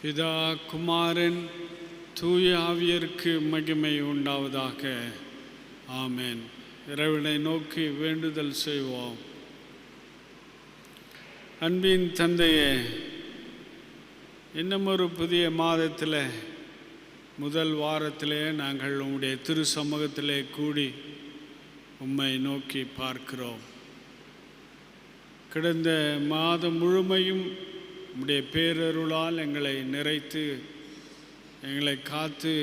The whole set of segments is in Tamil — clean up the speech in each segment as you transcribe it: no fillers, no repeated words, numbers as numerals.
பிதா குமாரன் தூய ஆவியருக்கு மகிமை உண்டாவதாக. ஆமென். இறைவனை நோக்கி வேண்டுதல் செய்வோம். அன்பின் தந்தையே, இன்னும் ஒரு புதிய மாதத்தில் முதல் வாரத்திலே நாங்கள் உம்முடைய திரு சமூகத்திலே கூடி உம்மை நோக்கி பார்க்கிறோம். கடந்த மாதம் முழுமையும் உம்முடைய பேரருளால் எங்களை நிறைத்து எங்களை காத்து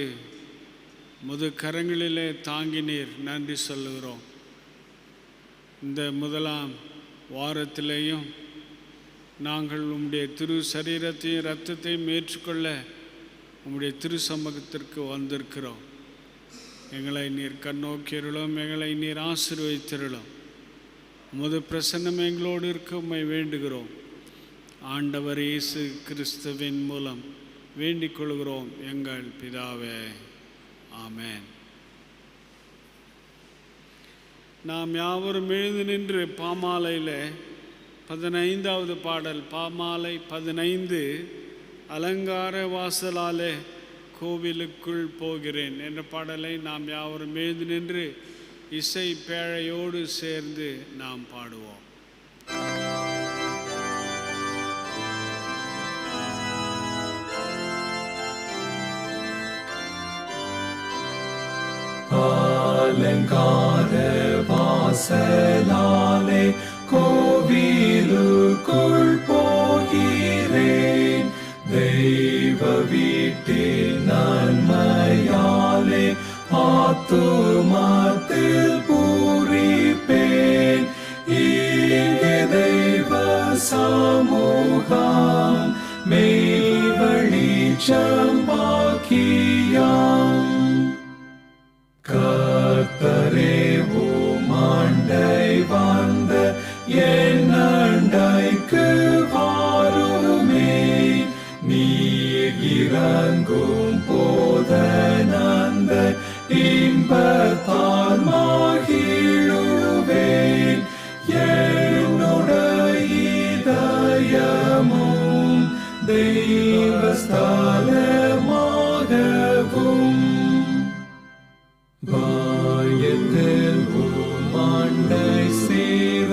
முது கரங்களிலே தாங்கினீர். நன்றி சொல்லுகிறோம். இந்த முதலாம் வாரத்திலேயும் நாங்கள் உம்முடைய திரு சரீரத்தையும் இரத்தத்தையும் ஏற்றுக்கொள்ள உம்முடைய திரு சமூகத்திற்கு வந்திருக்கிறோம். எங்களை நீர் கண்ணோக்கியருளும், எங்களை நீர் ஆசீர்வதித்திருளும். உமது பிரசன்னம் எங்களோடு இருக்க உம்மை வேண்டுகிறோம். ஆண்டவர் இயேசு கிறிஸ்துவின் மூலம் வேண்டிக் கொள்கிறோம் எங்கள் பிதாவே. ஆமென். நாம் யாவரும் எழுந்து நின்று பாமாலையில் 15வது பாடல், பாமாலை 15, அலங்கார வாசலாலே கோவிலுக்குள் போகிறேன் என்ற பாடலை நாம் யாவரும் எழுந்து நின்று இசை பேழையோடு சேர்ந்து நாம் பாடுவோம். அலங்கார வாசலாலே கோவிலுக்குள் போகிறேன், தெய்வ வீட்டின் நன்மையாலே ஆத்துமத்தில் பூரிப்பேன். இங்கே தெய்வ சமூகம் மெய் வெளிச்சம் பாக்கியம். கர்த்தரே உம்மாண்டை வந்த என் அண்டைக்கு வாருமே, நீர் இறங்கும் போதனந்த இன்பத்தால் மகிழுவேன். என்னுடைய இதயமும் தெய்வஸ்தலமாகவும் வாயத்தில் உம்மாண்டை சேர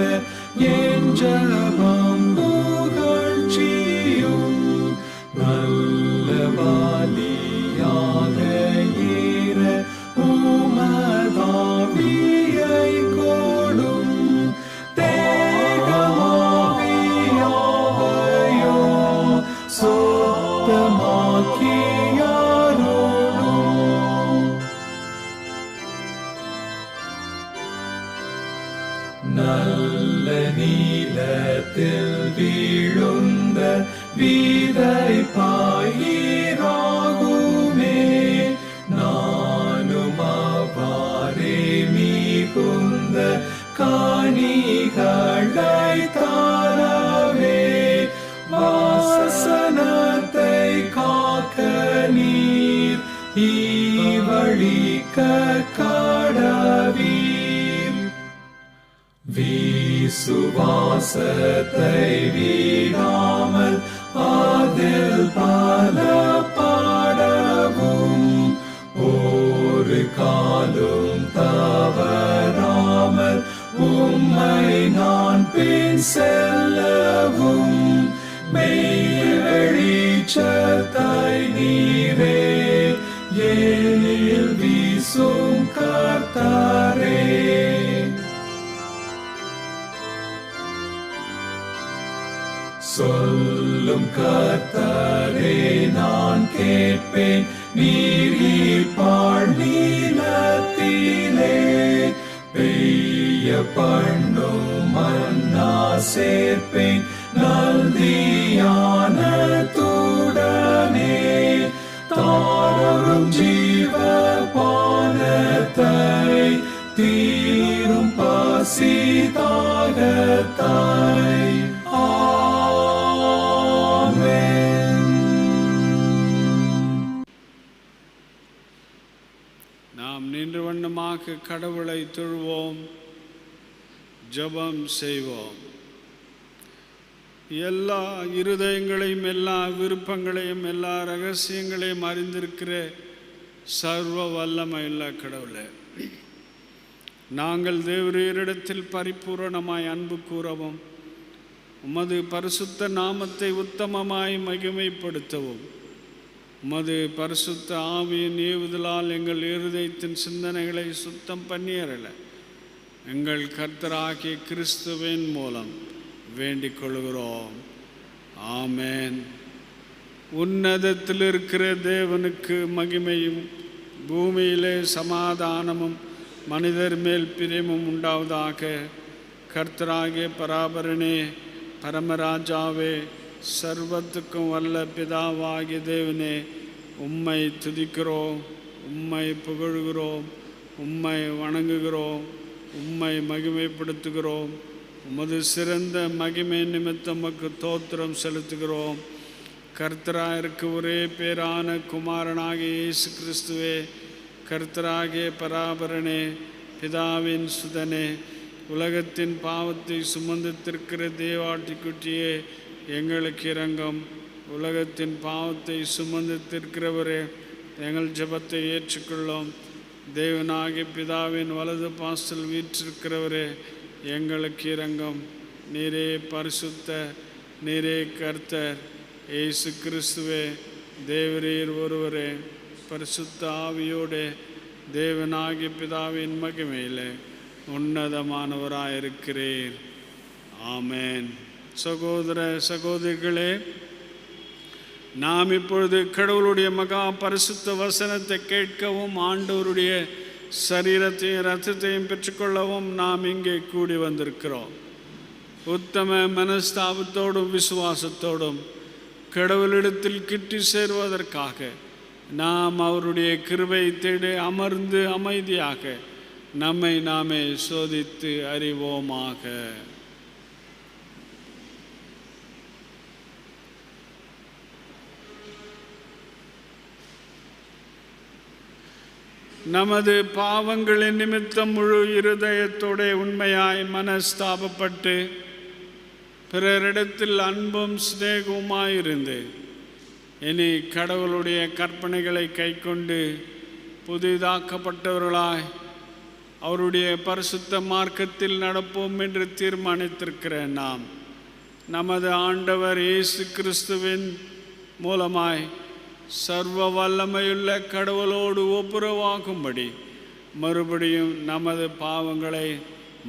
என் ஜெபம் புகழ்ச்சியும். நல்ல பலியாக ஏற உமதாவியை கொடும். தேகமாவியாவையோ சுத்தமாக்கியாரோடும். நல்ல நீலத்தில் வீழுந்த விதை பயிராகுமே, நானும் அவ்வாறே மிகுந்த கனிகளை தரவே. வாசனத்தை காக்க நீர் ஈவழிக்க கடவீர். விசுவாசத்தை விடாமல் அதில் பலப்படவும், ஒரு காலும் தவறாமல் உம்மை நான் பின் செல்லவும். மெய் வெளிச்சத்தை நீரே ஏனில் வீசும் கர்த்தரே. சொல்லும் கர்த்தரே நான் கேட்பேன், நீர் நீலத்திலே பெய்ய பண்ணும் மன்னா சேர்ப்பேன். நல்தியானத்துடனே தாரும் ஜீவ பானத்தை, தீரும் பசி தாகத்தை. நாம் நின்று வண்ணமாக கடவுளை தொழுவோம், ஜெபம் செய்வோம். எல்லா இருதயங்களையும், எல்லா விருப்பங்களையும், எல்லா ரகசியங்களையும் அறிந்திருக்கிற சர்வ வல்லமையுள்ள கடவுளே, நாங்கள் தேவரீரிடத்தில் பரிபூரணமாய் அன்பு கூறவும், உமது பரிசுத்த நாமத்தை உத்தமமாய் மகிமைப்படுத்தவும், உமது பரிசுத்த ஆவியின் ஏவுதலால் எங்கள் இருதயத்தின் சிந்தனைகளை சுத்தம் பண்ணியறல எங்கள் கர்த்தராகிய கிறிஸ்துவின் மூலம் வேண்டிக் கொள்கிறோம். ஆமேன். உன்னதத்தில் இருக்கிற தேவனுக்கு மகிமையும், பூமியிலே சமாதானமும், மனிதர் மேல் பிரியமும் உண்டாவதாக. கர்த்தராகிய பராபரனே, பரமராஜாவே, சர்வத்துக்கும் வல்ல பிதாவாகிய தேவனே, உம்மை துதிக்கிறோம், உம்மை புகழுகிறோம், உம்மை வணங்குகிறோம், உம்மை மகிமைப்படுத்துகிறோம். உமது சிறந்த மகிமை நிமித்தம் உமக்கு தோத்திரம் செலுத்துகிறோம். கர்த்தராயிருக்கு ஒரே பேரான குமாரனாகிய இயேசு கிறிஸ்துவே, கர்த்தராகிய பராபரனே, பிதாவின் சுதனே, உலகத்தின் பாவத்தை சுமந்திருக்கிற தேவாட்டிக்குட்டியே, எங்களுக்கு இரங்கும். உலகத்தின் பாவத்தை சுமந்திருக்கிறவரே, எங்கள் ஜெபத்தை ஏற்றுக்கொள்ளும். தேவனாகிய பிதாவின் வலது பாசத்தில் வீற்றிருக்கிறவரே, எங்களுக்கு இரங்கும். நீரே பரிசுத்த, நீரே கர்த்தர். இயேசு கிறிஸ்துவே, தேவரீர் ஒருவரே, பரிசுத்த ஆவியோடு தேவனாகிய பிதாவின் மகிமையிலே உன்னதமானவராயிருக்கிறீர். ஆமேன். சகோதர சகோதரிகளே, நாம் இப்பொழுது கடவுளுடைய மகா பரிசுத்த வசனத்தை கேட்கவும், ஆண்டவருடைய சரீரத்தையும் இரத்தத்தையும் பெற்றுக்கொள்ளவும் நாம் இங்கே கூடி வந்திருக்கிறோம். உத்தம மனஸ்தாபத்தோடும் விசுவாசத்தோடும் கடவுளிடத்தில் கிட்டி சேருவதற்காக நாம் அவருடைய கிருபை தேடி அமர்ந்து அமைதியாக நம்மை நாமே சோதித்து அறிவோமாக. நமது பாவங்களின் நிமித்தம் முழு இருதயத்தோட உண்மையாய் மனஸ்தாபப்பட்டு பிறரிடத்தில் அன்பும் சிநேகமாயிருந்து இனி கடவுளுடைய கற்பனைகளை கைக்கொண்டு புதிதாக்கப்பட்டவர்களாய் அவருடைய பரிசுத்த மார்க்கத்தில் நடப்போம் என்று தீர்மானித்திருக்கிற நாம், நமது ஆண்டவர் இயேசு கிறிஸ்துவின் மூலமாய் சர்வ வல்லமையுள்ள கடவுளோடு ஒப்புரவாகும்படி மறுபடியும் நமது பாவங்களை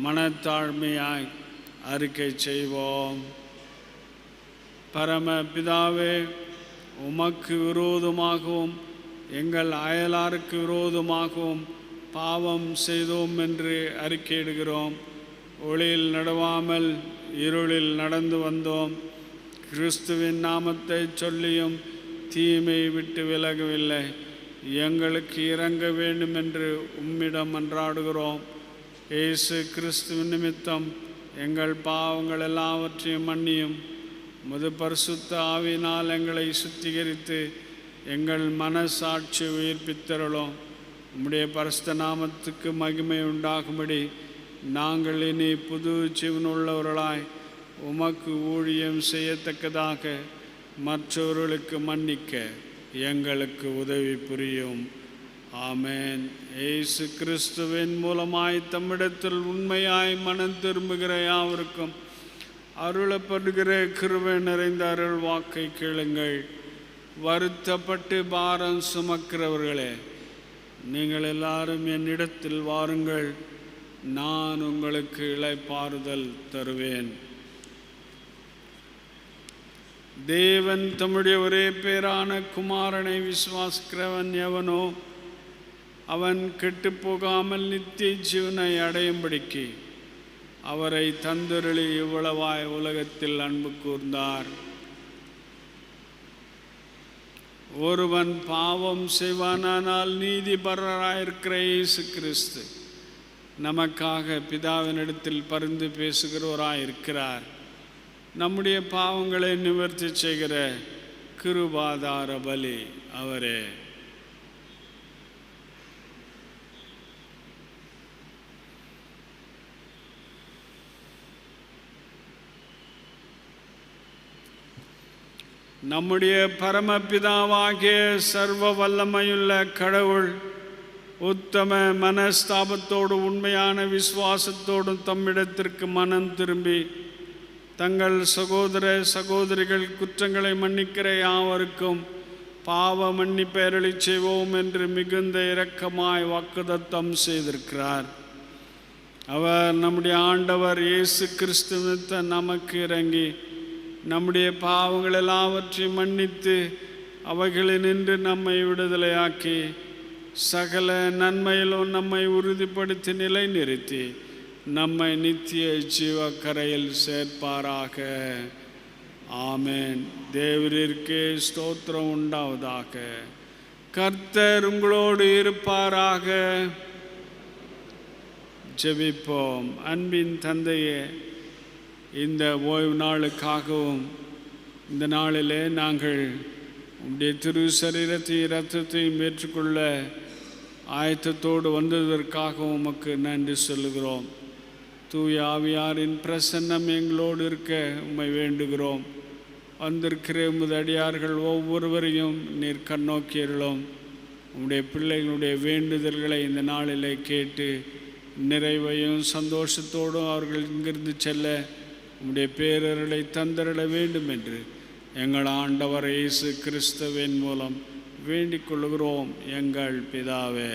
மனத்தாழ்மையாய் அறிக்கை செய்வோம். பரம பிதாவே, உமக்கு விரோதமாகவும் எங்கள் அயலாருக்கு விரோதமாகவும் பாவம் செய்தோம் என்று அறிக்கையிடுகிறோம். ஒளியில் நடவாமல் இருளில் நடந்து வந்தோம். கிறிஸ்துவின் நாமத்தை சொல்லியும் தீமை விட்டு விலகவில்லை. எங்களுக்கு இறங்க வேண்டும் என்று உம்மிடம் மன்றாடுகிறோம். இயேசு கிறிஸ்துவின் நிமித்தம் எங்கள் பாவங்கள் எல்லாவற்றையும் மன்னியும். முது பரிசுத்த ஆவியினால் எங்களை சுத்திகரித்து எங்கள் மனசாட்சி உயிர்ப்பித்தருளும். உம்முடைய பரிசுத்த நாமத்துக்கு மகிமை உண்டாகும்படி நாங்கள் இனி புது ஜீவனுள்ளவர்களாய் உமக்கு ஊழியம் செய்யத்தக்கதாக மற்றவர்களுக்கு மன்னிக்க எங்களுக்கு உதவி புரியும். ஆமேன். இயேசு கிறிஸ்துவின் மூலமாய் தம்மிடத்தில் உண்மையாய் மனம் திரும்புகிற யாவருக்கும் அருளப்படுகிற கிருபை நிறைந்த அருள் வாக்கை கேளுங்கள். வருத்தப்பட்டு பாரம் சுமக்கிறவர்களே, நீங்கள் எல்லாரும் என்னிடத்தில் வாருங்கள், நான் உங்களுக்கு இளைப்பாறுதல் தருவேன். தேவன் தம்முடைய ஒரே பேரான குமாரனை விசுவாசிக்கிறவன் எவனோ அவன் கெட்டுப்போகாமல் நித்திய ஜீவனை அடையும்படிக்கு அவரை தந்தருளி இவ்வளவாய் உலகத்தில் அன்பு கூர்ந்தார். ஒருவன் பாவம் செய்வானால் நீதிபரராயிருக்கிற இயேசு கிறிஸ்து நமக்காக பிதாவினிடத்தில் பரிந்து பேசுகிறவராயிருக்கிறார். நம்முடைய பாவங்களை நிவர்த்தி செய்கிற கிருபாதார பலி அவரே. நம்முடைய பரமபிதாவாகிய சர்வ வல்லமையுள்ள கடவுள் உத்தம மனஸ்தாபத்தோடு உண்மையான விசுவாசத்தோடும் தம்மிடத்திற்கு மனம் திரும்பி தங்கள் சகோதர சகோதரிகள் குற்றங்களை மன்னிக்கிற யாவருக்கும் பாவ மன்னிப்பேரளி செய்வோம் என்று மிகுந்த இரக்கமாய் வாக்குத்தத்தம் செய்திருக்கிறார். அவர் நம்முடைய ஆண்டவர் இயேசு கிறிஸ்துவிற்கு நமக்கு இறங்கி நம்முடைய பாவங்கள் எல்லாவற்றையும் மன்னித்து அவைகளினின்று நம்மை விடுதலையாக்கி சகல நன்மையிலும் நம்மை உறுதிப்படுத்தி நிலைநிறுத்தி நம்மை நித்திய ஜீவக்கரையில் சேர்ப்பாராக. ஆமென். தேவரிற்கே ஸ்தோத்திரம் உண்டாவதாக. கர்த்தர் உங்களோடு இருப்பாராக. ஜெபிப்போம். அன்பின் தந்தையே, இந்த ஓய்வு நாளுக்காகவும் இந்த நாளிலே நாங்கள் உம்முடைய திரு சரீரத்தையும் இரத்தத்தையும் ஏற்றுக்கொள்ள ஆயத்தத்தோடு வந்ததற்காகவும் உமக்கு நன்றி சொல்லுகிறோம். தூய ஆவியாரின் பிரசன்னம் எங்களோடு இருக்க உம்மை வேண்டுகிறோம். வந்திருக்கிற உமது அடியார்கள் ஒவ்வொருவரையும் நீர் கண்ணோக்கியருளும். உம்முடைய பிள்ளைகளுடைய வேண்டுதல்களை இந்த நாளிலே கேட்டு நிறைவையும் சந்தோஷத்தோடும் அவர்கள் இங்கிருந்து செல்ல உம்முடைய பேரருளை தந்தருள வேண்டும் என்று எங்கள் ஆண்டவர் இயேசு கிறிஸ்துவின் மூலம் வேண்டிக் கொள்கிறோம் எங்கள் பிதாவே.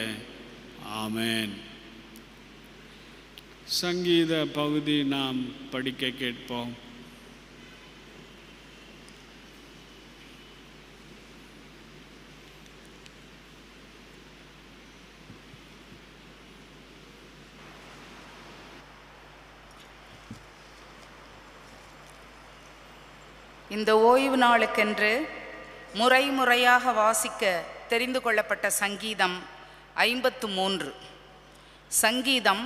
ஆமென். சங்கீத பகுதி நாம் படிக்க கேட்போம். இந்த ஓய்வு நாளுக்கென்று முறை முறையாக வாசிக்க தெரிந்து கொள்ளப்பட்ட சங்கீதம் 53. சங்கீதம்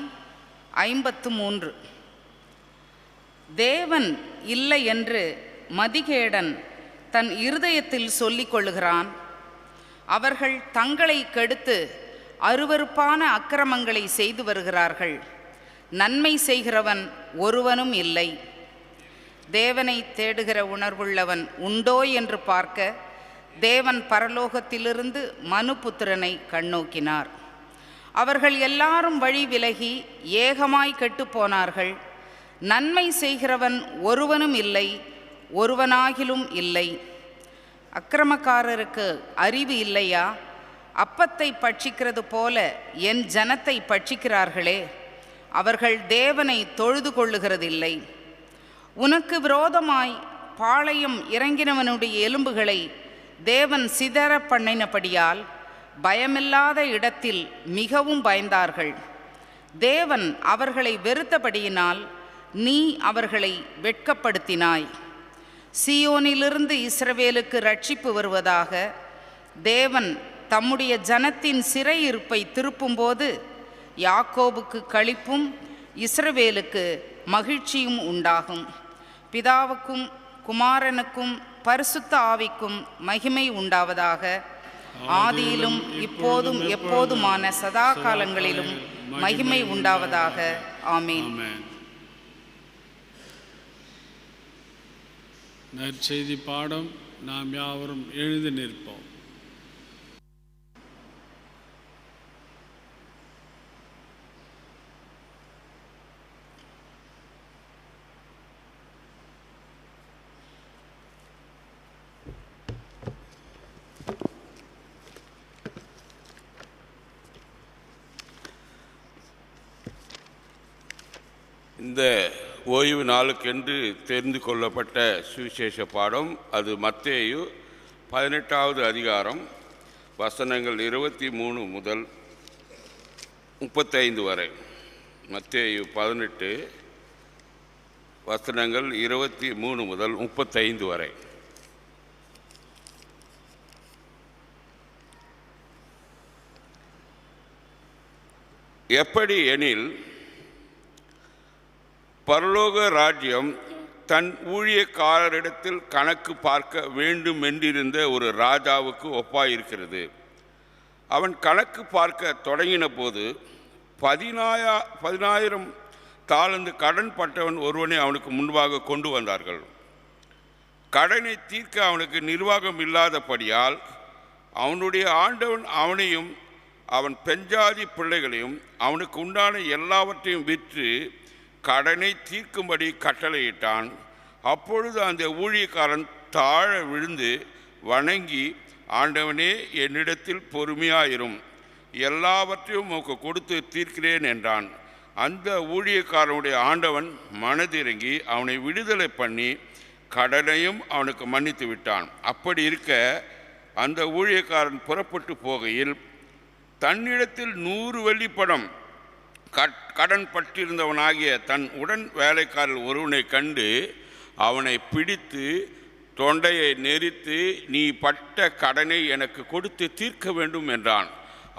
53. தேவன் இல்லை என்று மதிகேடன் தன் இருதயத்தில் சொல்லிக் கொள்ளுகிறான். அவர்கள் தங்களை கெடுத்து அருவருப்பான அக்கிரமங்களை செய்து வருகிறார்கள். நன்மை செய்கிறவன் ஒருவனும் இல்லை. தேவனை தேடுகிற உணர்வுள்ளவன் உண்டோ என்று பார்க்க தேவன் பரலோகத்திலிருந்து மனுபுத்திரனை கண்ணோக்கினார். அவர்கள் எல்லாரும் வழி விலகி ஏகமாய் கெட்டுப்போனார்கள். நன்மை செய்கிறவன் ஒருவனும் இல்லை, ஒருவனாகிலும் இல்லை. அக்கிரமக்காரருக்கு அறிவு இல்லையா? அப்பத்தை பட்சிக்கிறது போல என் ஜனத்தை பட்சிக்கிறார்களே. அவர்கள் தேவனை தொழுது கொள்ளுகிறதில்லை. உனக்கு விரோதமாய் பாளையம் இறங்கினவனுடைய எலும்புகளை தேவன் சிதற பண்ணினபடியால் பயமில்லாத இடத்தில் மிகவும் பயந்தார்கள். தேவன் அவர்களை வெறுத்தபடியினால் நீ அவர்களை வெட்கப்படுத்தினாய். சீயோனிலிருந்து இஸ்ரவேலுக்கு ரட்சிப்பு வருவதாக. தேவன் தம்முடைய ஜனத்தின் சிறையிருப்பை திருப்பும்போது யாக்கோபுக்கு களிப்பும் இஸ்ரவேலுக்கு மகிழ்ச்சியும் உண்டாகும். பிதாவுக்கும் குமாரனுக்கும் பரிசுத்த ஆவிக்கும் மகிமை உண்டாவதாக. ஆதியிலும் இப்போதும் எப்போதுமான சதா காலங்களிலும் மகிமை உண்டாவதாக. ஆமீன். நற்செய்தி பாடம். நாம் யாவரும் எழுந்து நிற்போம். இந்த ஓய்வு நாளுக்கென்று தெரிந்து கொள்ளப்பட்ட சுவிசேஷ பாடம் அது மத்தேயு 18வது அதிகாரம் வசனங்கள் 23 முதல் 35 வரை. மத்தேயு 18 வசனங்கள் 23 முதல் 35 வரை. எப்படி எனில், பரலோக ராஜ்யம் தன் ஊழியக்காரரிடத்தில் கணக்கு பார்க்க வேண்டும் என்றிருந்த ஒரு ராஜாவுக்கு ஒப்பாயிருக்கிறது. அவன் கணக்கு பார்க்க தொடங்கின போது 10,000 தாலந்து கடன் பட்டவன் ஒருவனை அவனுக்கு முன்பாக கொண்டு வந்தார்கள். கடனை தீர்க்க அவனுக்கு நிர்வாகம் இல்லாதபடியால் அவனுடைய ஆண்டவன் அவனையும் அவன் பெஞ்சாதி பிள்ளைகளையும் அவனுக்கு உண்டான எல்லாவற்றையும் விற்று கடனை தீர்க்கும்படி கட்டளையிட்டான். அப்பொழுது அந்த ஊழியக்காரன் தாழ விழுந்து வணங்கி, ஆண்டவனே, என்னிடத்தில் பொறுமையாயிரும், எல்லாவற்றையும் உமக்கு கொடுத்து தீர்க்கிறேன் என்றான். அந்த ஊழியக்காரனுடைய ஆண்டவன் மனதிறங்கி அவனை விடுதலை பண்ணி கடனையும் அவனுக்கு மன்னித்து விட்டான். அப்படி இருக்க அந்த ஊழியக்காரன் புறப்பட்டு போகையில் தன்னிடத்தில் 100 வெள்ளிப்பணம் கடன் பட்டிருந்தவனாகிய தன் உடன் வேலைக்காரர் ஒருவனை கண்டு அவனை பிடித்து தொண்டையை நெரித்து, நீ பட்ட கடனை எனக்கு கொடுத்து தீர்க்க வேண்டும் என்றான்.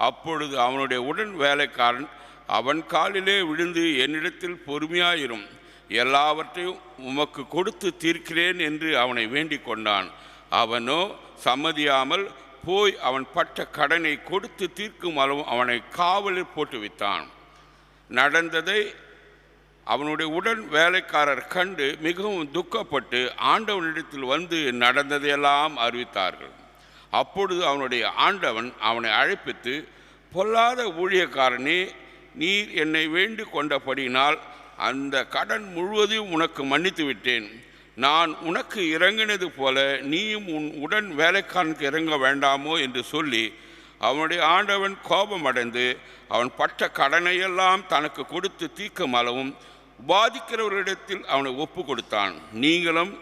அப்பொழுது அவனுடைய உடன் வேலைக்காரன் அவன் காலிலே விழுந்து, என்னிடத்தில் பொறுமையாயிரும், எல்லாவற்றையும் உமக்கு கொடுத்து தீர்க்கிறேன் என்று அவனை வேண்டிக் கொண்டான். அவனோ சம்மதியாமல் போய் அவன் பட்ட கடனை கொடுத்து தீர்க்கும் அளவும் அவனை காவலில் போட்டு வைத்தான். நடந்ததை அவனுடைய உடன் வேலைக்காரர் கண்டு மிகவும் துக்கப்பட்டு ஆண்டவனிடத்தில் வந்து நடந்ததையெல்லாம் அறிவித்தார்கள். அப்பொழுது அவனுடைய ஆண்டவன் அவனை அழைப்பித்து, பொல்லாத ஊழியக்காரனே, நீர் என்னை வேண்டி கொண்டபடியினால் அந்த கடன் முழுவதையும் உனக்கு மன்னித்து விட்டேன். நான் உனக்கு இறங்கினது போல நீயும் உன் உடன் வேலைக்காரனுக்கு இறங்க வேண்டாமோ என்று சொல்லி அவனுடைய ஆண்டவன் கோபமடைந்து அவன் பட்ட கடனையெல்லாம் தனக்கு கொடுத்து தீர்க்கும் அளவும் பாதிக்கிறவர்களிடத்தில் அவனை ஒப்பு கொடுத்தான். நீங்களும்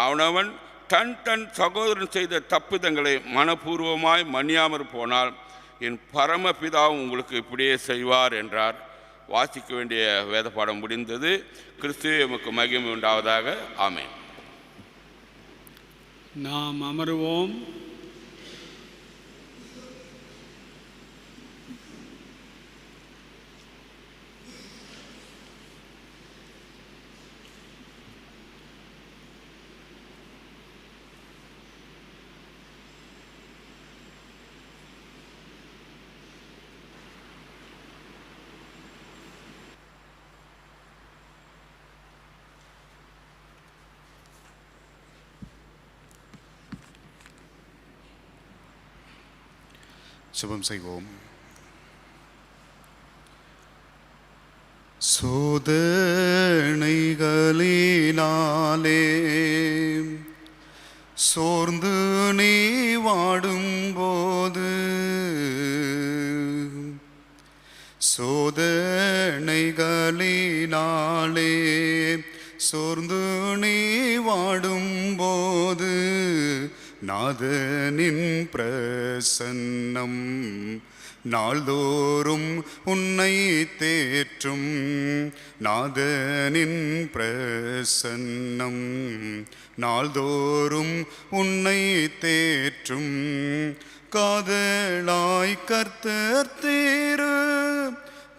அவனவன் தன் தன் சகோதரன் செய்த தப்பிதங்களை மனப்பூர்வமாய் மன்னியாமற் போனால் என் பரமபிதாவும் உங்களுக்கு இப்படியே செய்வார் என்றார். வாசிக்க வேண்டிய வேத பாடம் முடிந்தது. கிறிஸ்துவே உமக்கு மகிமை உண்டாவதாக. ஆமென். நாம் அமருவோம். சுபம் செய்வோம். சோதனைகளினாலே சோர்ந்து நீ வாடும்போது, சோதனைகளினாலே சோர்ந்து நீ வாடும்போது, நாதனின் பிரசன்னம் நாள்தோறும் உன்னை தேற்றும். நாதனின் பிரசன்னம் நாள்தோறும் உன்னை தேற்றும். காதலாய் கர்த்தர் தேரு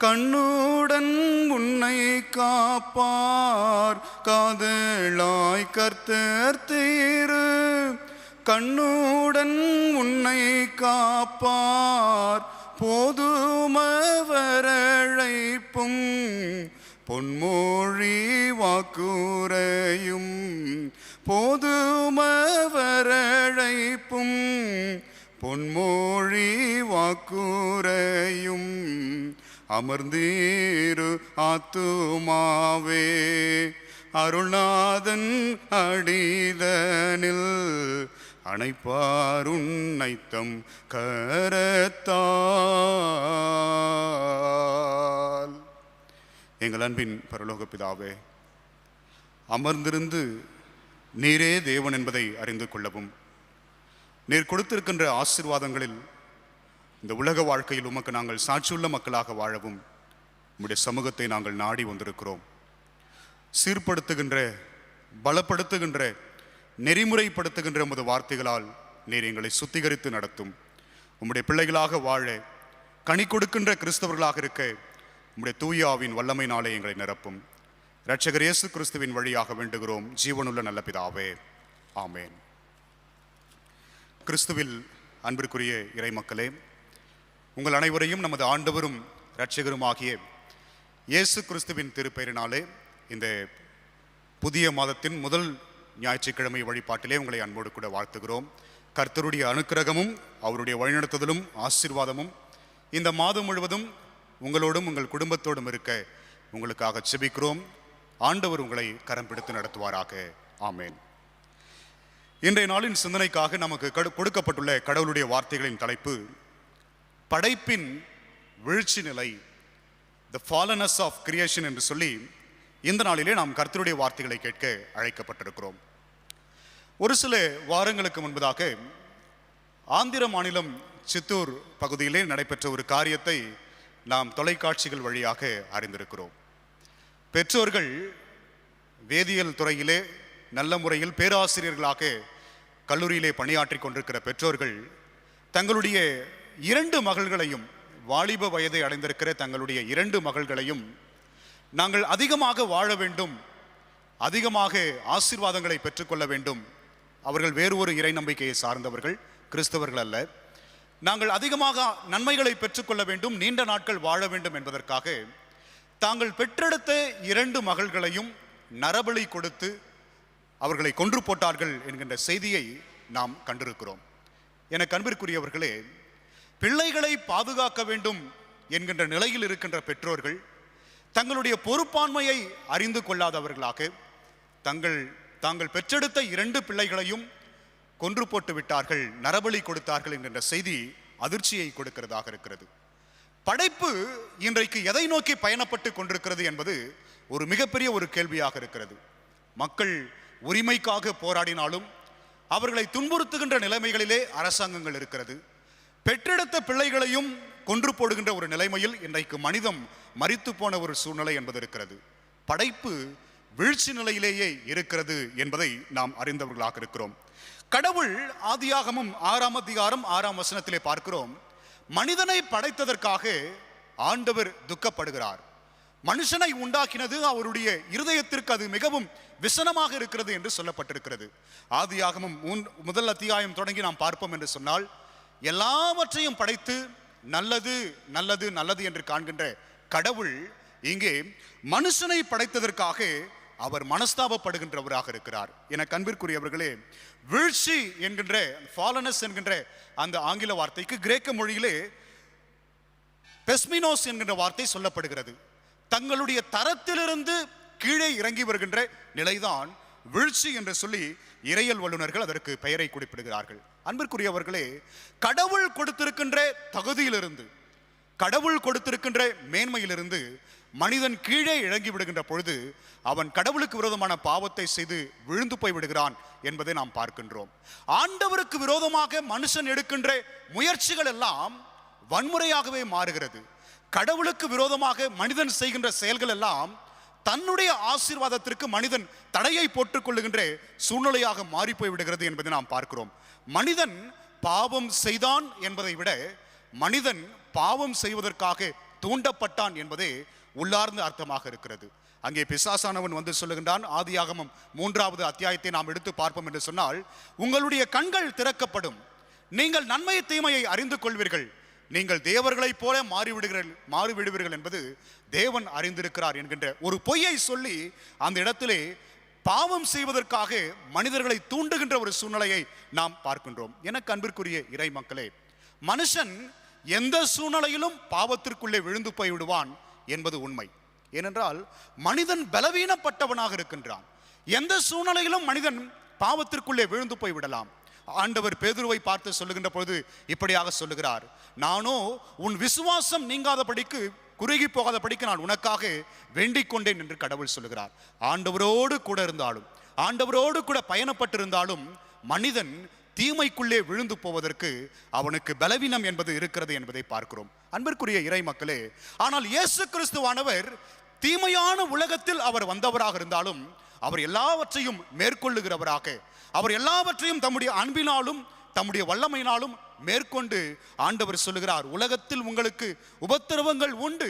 கண்ணுடன் உன்னை காப்பார். காதலாய் கர்த்தர் தேரு கண்ணுடன் உன்னை காப்பார். போதுமவரழைப்பும் பொன்மொழி வாக்குரையும், போதுமவரழைப்பும் பொன்மொழி வாக்குரையும். அமர்ந்தீரு ஆத்துமாவே அருள்நாதன் அடிதனில் அணைப்பார் உன்னைத்தம் கரத்தால். எங்கள் அன்பின் பரலோக பிதாவே, அமர்ந்திருந்து நீரே தேவன் என்பதை அறிந்து கொள்ளவும், நீர் கொடுத்திருக்கின்ற ஆசீர்வாதங்களில் இந்த உலக வாழ்க்கையில் உமக்கு நாங்கள் சாட்சியுள்ள மக்களாக வாழவும் உம்முடைய சமூகத்தை நாங்கள் நாடி வந்திருக்கிறோம். சீர்படுத்துகின்ற, பலப்படுத்துகின்ற, நெறிமுறைப்படுத்துகின்ற உமது வார்த்தைகளால் நீர் எங்களை சுத்திகரித்து நடத்தும். உம்முடைய பிள்ளைகளாக வாழ, கனி கொடுக்கின்ற கிறிஸ்தவர்களாக இருக்க உம்முடைய தூய ஆவியின் வல்லமையினாலே எங்களை நிரப்பும். இரட்சகர் இயேசு கிறிஸ்துவின் வழியாக வேண்டுகிறோம் ஜீவனுள்ள நல்ல பிதாவே. ஆமேன். கிறிஸ்துவில் அன்பிற்குரிய இறை மக்களே, உங்கள் அனைவரையும் நமது ஆண்டவரும் இரட்சகருமாகிய இயேசு கிறிஸ்துவின் திருப்பெயரினாலே இந்த புதிய மாதத்தின் முதல் ஞாயிற்றுக்கிழமை வழிபாட்டிலே உங்களை அன்போடு கூட வாழ்த்துகிறோம். கர்த்தருடைய அனுக்கிரகமும் அவருடைய வழிநடத்துதலும் ஆசீர்வாதமும் இந்த மாதம் முழுவதும் உங்களோடும் உங்கள் குடும்பத்தோடும் இருக்க உங்களுக்காக செபிக்கிறோம். ஆண்டவர் உங்களை கரம் பிடித்து நடத்துவாராக. ஆமேன். இன்றைய நாளின் சிந்தனைக்காக நமக்கு கொடுக்கப்பட்டுள்ள கடவுளுடைய வார்த்தைகளின் தலைப்பு படைப்பின் வீழ்ச்சி நிலை, த ஃபாலனஸ் ஆஃப் கிரியேஷன் என்று சொல்லி இந்த நாளிலே நாம் கர்த்தருடைய வார்த்தைகளை கேட்க அழைக்கப்பட்டிருக்கிறோம். ஒரு சில வாரங்களுக்கு முன்பதாக ஆந்திர மாநிலம் சித்தூர் பகுதியிலே நடைபெற்ற ஒரு காரியத்தை நாம் தொலைக்காட்சிகள் வழியாக அறிந்திருக்கிறோம். பெற்றோர்கள் வேதியியல் துறையிலே நல்ல முறையில் பேராசிரியர்களாக கல்லூரியிலே பணியாற்றி கொண்டிருக்கிற பெற்றோர்கள் தங்களுடைய 2 மகள்களையும், வாலிப வயதை அடைந்திருக்கிற தங்களுடைய 2 மகள்களையும் நாங்கள் அதிகமாக வாழ வேண்டும், அதிகமாக ஆசீர்வாதங்களை பெற்றுக்கொள்ள வேண்டும், அவர்கள் வேறு ஒரு இறை நம்பிக்கையை சார்ந்தவர்கள், கிறிஸ்தவர்கள் அல்ல, நாங்கள் அதிகமாக நன்மைகளை பெற்றுக்கொள்ள வேண்டும், நீண்ட நாட்கள் வாழ வேண்டும் என்பதற்காக தாங்கள் பெற்றெடுத்த 2 மகள்களையும் நரபலி கொடுத்து அவர்களை கொன்று போட்டார்கள் என்கின்ற செய்தியை நாம் கண்டிருக்கிறோம். எனக்கு அன்பிற்குரியவர்களே, பிள்ளைகளை பாதுகாக்க வேண்டும் என்கின்ற நிலையில் இருக்கின்ற பெற்றோர்கள் தங்களுடைய பொறுப்பாண்மையை அறிந்து கொள்ளாதவர்களாக தாங்கள் பெற்றெடுத்த 2 பிள்ளைகளையும் கொன்று போட்டு விட்டார்கள், நரபலி கொடுத்தார்கள் என்கின்ற செய்தி அதிர்ச்சியை கொடுக்கிறதாக இருக்கிறது. படைப்பு இன்றைக்கு எதை நோக்கி பயணப்பட்டு கொண்டிருக்கிறது என்பது ஒரு மிகப்பெரிய ஒரு கேள்வியாக இருக்கிறது. மக்கள் உரிமைக்காக போராடினாலும் அவர்களை துன்புறுத்துகின்ற நிலைமைகளிலே அரசாங்கங்கள் இருக்கிறது. பெற்றெடுத்த பிள்ளைகளையும் கொன்று போடுகின்ற ஒரு நிலைமையில் இன்றைக்கு மனிதம் மரித்து போன ஒரு சூழ்நிலை என்பது இருக்கிறது. படைப்பு வீழ்ச்சி நிலையிலேயே இருக்கிறது என்பதை நாம் அறிந்தவர்களாக இருக்கிறோம். கடவுள் ஆதியாகமம் 6ஆம் அதிகாரம் 6ஆம் வசனத்திலே பார்க்கிறோம், மனிதனை படைத்ததற்காக ஆண்டவர் துக்கப்படுகிறார். மனுஷனை உண்டாக்கினது அவருடைய இருதயத்திற்கு அது மிகவும் விசனமாக இருக்கிறது என்று சொல்லப்பட்டிருக்கிறது. ஆதியாகமம் 1 அத்தியாயம் தொடங்கி நாம் பார்ப்போம் என்று சொன்னால், எல்லாவற்றையும் படைத்து நல்லது நல்லது நல்லது என்று காண்கின்ற கடவுள் இங்கே மனுஷனை படைத்ததற்காக அவர் மனஸ்தாபப்படுகின்றவராக இருக்கிறார். என அன்பிற்குரியவர்களே, வீழ்ச்சி என்கின்ற ஃபாலனஸ் என்கின்ற அந்த ஆங்கில வார்த்தைக்கு கிரேக்க மொழியிலே பெஸ்மினோஸ் என்கின்ற வார்த்தை சொல்லப்படுகிறது. தங்களுடைய தரத்திலிருந்து கீழே இறங்கி வருகின்ற நிலைதான் வீழ்ச்சி என்று சொல்லி இறையியல் வல்லுநர்கள் அதற்கு பெயரை குறிப்பிடுகிறார்கள். அன்பிற்குரியவர்களே, கடவுள் கொடுத்திருக்கின்ற தகுதியிலிருந்து, கடவுள் கொடுத்திருக்கின்ற மேன்மையிலிருந்து மனிதன் கீழே இறங்கி விடுகின்ற பொழுது அவன் கடவுளுக்கு விரோதமான பாவத்தை செய்து விழுந்து போய் விடுகிறான் என்பதை நாம் பார்க்கின்றோம். ஆண்டவருக்கு விரோதமாக மனுஷன் எடுக்கின்ற முயற்சிகள் எல்லாம் வன்முறையாகவே மாறுகிறது. கடவுளுக்கு விரோதமாக மனிதன் செய்கின்ற செயல்கள் எல்லாம் தன்னுடைய ஆசீர்வாதத்திற்கு மனிதன் தடையை போட்டுக் கொள்ளுகின்ற சூழ்நிலையாக மாறி போய் விடுகிறது என்பதை நாம் பார்க்கிறோம். மனிதன் பாவம் செய்தான் என்பதை விட மனிதன் பாவம் செய்வதற்காக தூண்டப்பட்டான் என்பதே உள்ளார்ந்த அர்த்தமாக இருக்கிறது. அங்கே பிசாசானவன் வந்து சொல்லுகின்றான். ஆதியாகமம் 3ஆவது அத்தியாயத்தை நாம் எடுத்து பார்ப்போம் என்று சொன்னால், உங்களுடைய கண்கள் திறக்கப்படும், நீங்கள் நன்மை தீமையை அறிந்து கொள்வீர்கள், நீங்கள் தேவர்களைப் போல மாறிவிடுவீர்கள் என்பது தேவன் அறிந்திருக்கிறார் என்கின்ற ஒரு பொய்யை சொல்லி அந்த இடத்திலே பாவம் செய்வதற்காக மனிதர்களை தூண்டுகின்ற ஒரு சூழ்நிலையை நாம் பார்க்கின்றோம். எனக்கு அன்பிற்குரிய இறை மக்களே, மனுஷன் எந்த சூழ்நிலையிலும் பாவத்திற்குள்ளே விழுந்து போய் விடுவான் என்பது உண்மை. ஏனென்றால் மனிதன் பலவீனப்பட்டவனாக இருக்கின்றான். எந்த சூழ்நிலையிலும் மனிதன் பாவத்திற்குள்ளே விழுந்து போய் விடலாம். ஆண்டவர் பேதுருவை பார்த்து சொல்லுகின்ற பொழுது இப்படியாக சொல்லுகிறார், நானோ உன் விசுவாசம் நீங்காதபடிக்கு, குறுகி போகாதபடிக்கு நான் உனக்காக வேண்டிக் கொண்டேன் என்று கடவுள் சொல்லுகிறார். ஆண்டவரோடு கூட இருந்தாலும், ஆண்டவரோடு கூட பயணப்பட்டிருந்தாலும் மனிதன் தீமைக்குள்ளே விழுந்து போவதற்கு அவனுக்கு பலவீனம் என்பது இருக்கிறது என்பதை பார்க்கிறோம். அன்பிற்குரிய இறை மக்களே, ஆனால் இயேசு கிறிஸ்துவானவர் தீமையான உலகத்தில் அவர் வந்தவராக இருந்தாலும் அவர் எல்லாவற்றையும் மேற்கொள்ளுகிறவராக, அவர் எல்லாவற்றையும் தம்முடைய அன்பினாலும் தம்முடைய வல்லமையினாலும் மேற்கொண்டு ஆண்டவர் சொல்லுகிறார், உலகத்தில் உங்களுக்கு உபத்திரவங்கள் உண்டு,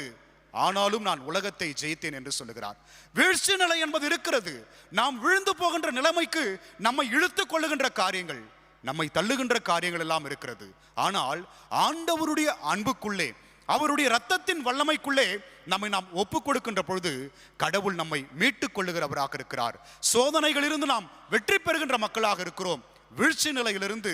ஆனாலும் நான் உலகத்தை ஜெயித்தேன் என்று சொல்லுகிறார். வீழ்ச்சி நிலை என்பது இருக்கிறது. நாம் விழுந்து போகின்ற நிலைமைக்கு நம்மை இழுத்து கொள்ளுகின்ற காரியங்கள், நம்மை தள்ளுகின்ற காரியங்கள் எல்லாம் இருக்கிறது. ஆனால் ஆண்டவருடைய அன்புக்குள்ளே, அவருடைய இரத்தத்தின் வல்லமைக்குள்ளே நம்மை நாம் ஒப்பு கொடுக்கின்ற பொழுது கடவுள் நம்மை மீட்டுக் கொள்ளுகிறவராக இருக்கிறார். சோதனைகளிலிருந்து நாம் வெற்றி பெறுகின்ற மக்களாக இருக்கிறோம். வீழ்ச்சி நிலையிலிருந்து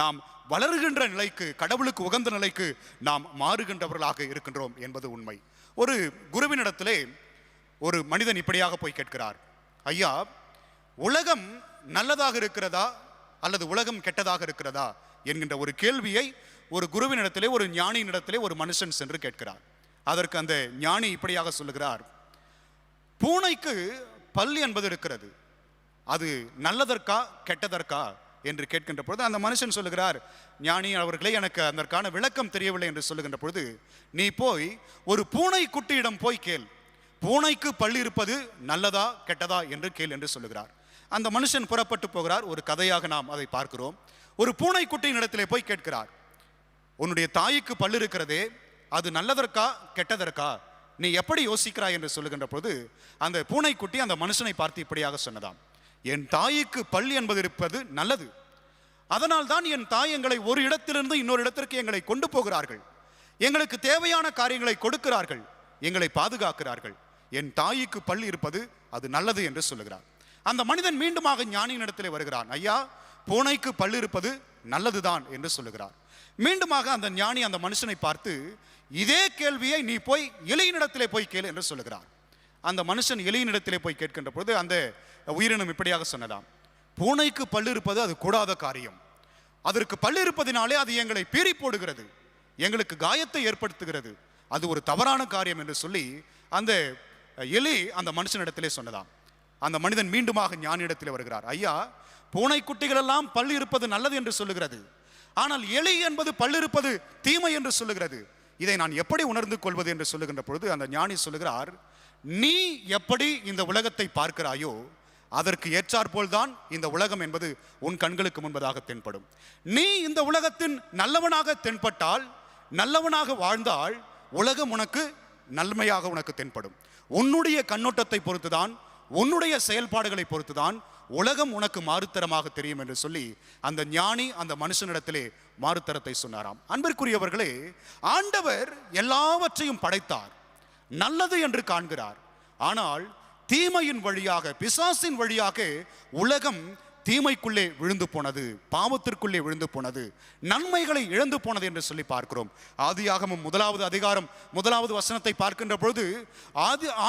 நாம் வளருகின்ற நிலைக்கு, கடவுளுக்கு உகந்த நிலைக்கு நாம் மாறுகின்றவர்களாக இருக்கின்றோம் என்பது உண்மை. ஒரு குருவினிடத்திலே ஒரு மனிதன் இப்படியாக போய் கேட்கிறார், ஐயா, உலகம் நல்லதாக இருக்கிறதா அல்லது உலகம் கெட்டதாக இருக்கிறதா என்கின்ற ஒரு கேள்வியை ஒரு குருவினிடத்திலே, ஒரு ஞானியினிடத்திலே ஒரு மனுஷன் சென்று கேட்கிறார். அதற்கு அந்த ஞானி இப்படியாக சொல்லுகிறார், பூனைக்கு பல் என்பது இருக்கிறது, அது நல்லதற்கா கெட்டதற்கா என்று கேட்கின்ற பொழுது அந்த மனுஷன் சொல்லுகிறார், ஞானி அவர்களே, எனக்கு அதற்கான விளக்கம் தெரியவில்லை என்று சொல்லுகின்ற பொழுது, நீ போய் ஒரு பூனை குட்டியிடம் போய் கேள், பூனைக்கு பல் இருப்பது நல்லதா கெட்டதா என்று கேள் என்று சொல்லுகிறார். அந்த மனுஷன் புறப்பட்டு போகிறார். ஒரு கதையாக நாம் அதை பார்க்கிறோம். ஒரு பூனை குட்டியின் இடத்திலே போய் கேட்கிறார், உன்னுடைய தாய்க்கு பல் இருக்கிறதே, அது நல்லதற்கா கெட்டதற்கா, நீ எப்படி யோசிக்கிறாய் என்று சொல்லுகின்ற பொழுது அந்த பூனைக்குட்டி அந்த மனுஷனை பார்த்து இப்படியாக சொன்னதாம், என் தாய்க்கு பல் என்பது இருப்பது நல்லது, அதனால் தான் என் தாய் எங்களை ஒரு இடத்திலிருந்து இன்னொரு இடத்திற்கு எங்களை கொண்டு போகிறார்கள், எங்களுக்கு தேவையான காரியங்களை கொடுக்கிறார்கள், எங்களை பாதுகாக்கிறார்கள், என் தாய்க்கு பல் இருப்பது அது நல்லது என்று சொல்லுகிறார். அந்த மனிதன் மீண்டுமாக ஞானியின் இடத்திலே வருகிறான், ஐயா, பூனைக்கு பல் இருப்பது நல்லதுதான் என்று சொல்லுகிறார். மீண்டுமாக அந்த ஞானி அந்த மனுஷனை பார்த்து, இதே கேள்வியை நீ போய் எலியினிடத்திலே போய் கேள் என்று சொல்லுகிறார். அந்த மனுஷன் எலியினிடத்திலே போய் கேட்கின்ற பொழுது அந்த உயிரினம் இப்படியாக சொன்னதாம், பூனைக்கு பல் இருப்பது அது கூடாத காரியம், அதற்கு பல் இருப்பதினாலே அது எங்களை பீறி போடுகிறது, எங்களுக்கு காயத்தை ஏற்படுத்துகிறது, அது ஒரு தவறான காரியம் என்று சொல்லி அந்த எலி அந்த மனுஷனிடத்திலே சொன்னதாம். அந்த மனிதன் மீண்டுமாக ஞானியிடத்திலே வருகிறார், ஐயா, பூனைக்குட்டிகள் எல்லாம் பல் இருப்பது நல்லது என்று சொல்லுகிறது, ஆனால் எலி என்பது பல் இருப்பது தீமை என்று சொல்லுகிறது, இதை நான் எப்படி உணர்ந்து கொள்வது என்று சொல்லுகின்ற பொழுது அந்த ஞானி சொல்லுகிறார், நீ எப்படி இந்த உலகத்தை பார்க்கிறாயோ அதற்கு ஏற்றாற்போல்தான் இந்த உலகம் என்பது உன் கண்களுக்கு முன்பதாக தென்படும். நீ இந்த உலகத்தின் நல்லவனாக தென்பட்டால், நல்லவனாக வாழ்ந்தால் உலகம் உனக்கு நன்மையாக உனக்கு தென்படும். உன்னுடைய கண்ணோட்டத்தை பொறுத்துதான், உன்னுடைய செயல்பாடுகளை பொறுத்துதான் உலகம் உனக்கு மாறுத்தரமாக தெரியும் என்று சொல்லி அந்த ஞானி அந்த மனுஷனிடத்திலே மாறுத்தரத்தை சொன்னாராம். அன்பிற்குரியவர்களே, ஆண்டவர் எல்லாவற்றையும் படைத்தார், நல்லது என்று காண்கிறார். ஆனால் தீமையின் வழியாக, பிசாசின் வழியாக உலகம் தீமைக்குள்ளே விழுந்து போனது, பாவத்திற்குள்ளே விழுந்து போனது, நன்மைகளை இழந்து போனது என்று சொல்லி பார்க்கிறோம். ஆதியாகமம் 1வது அதிகாரம் 1வது வசனத்தை பார்க்கின்ற பொழுது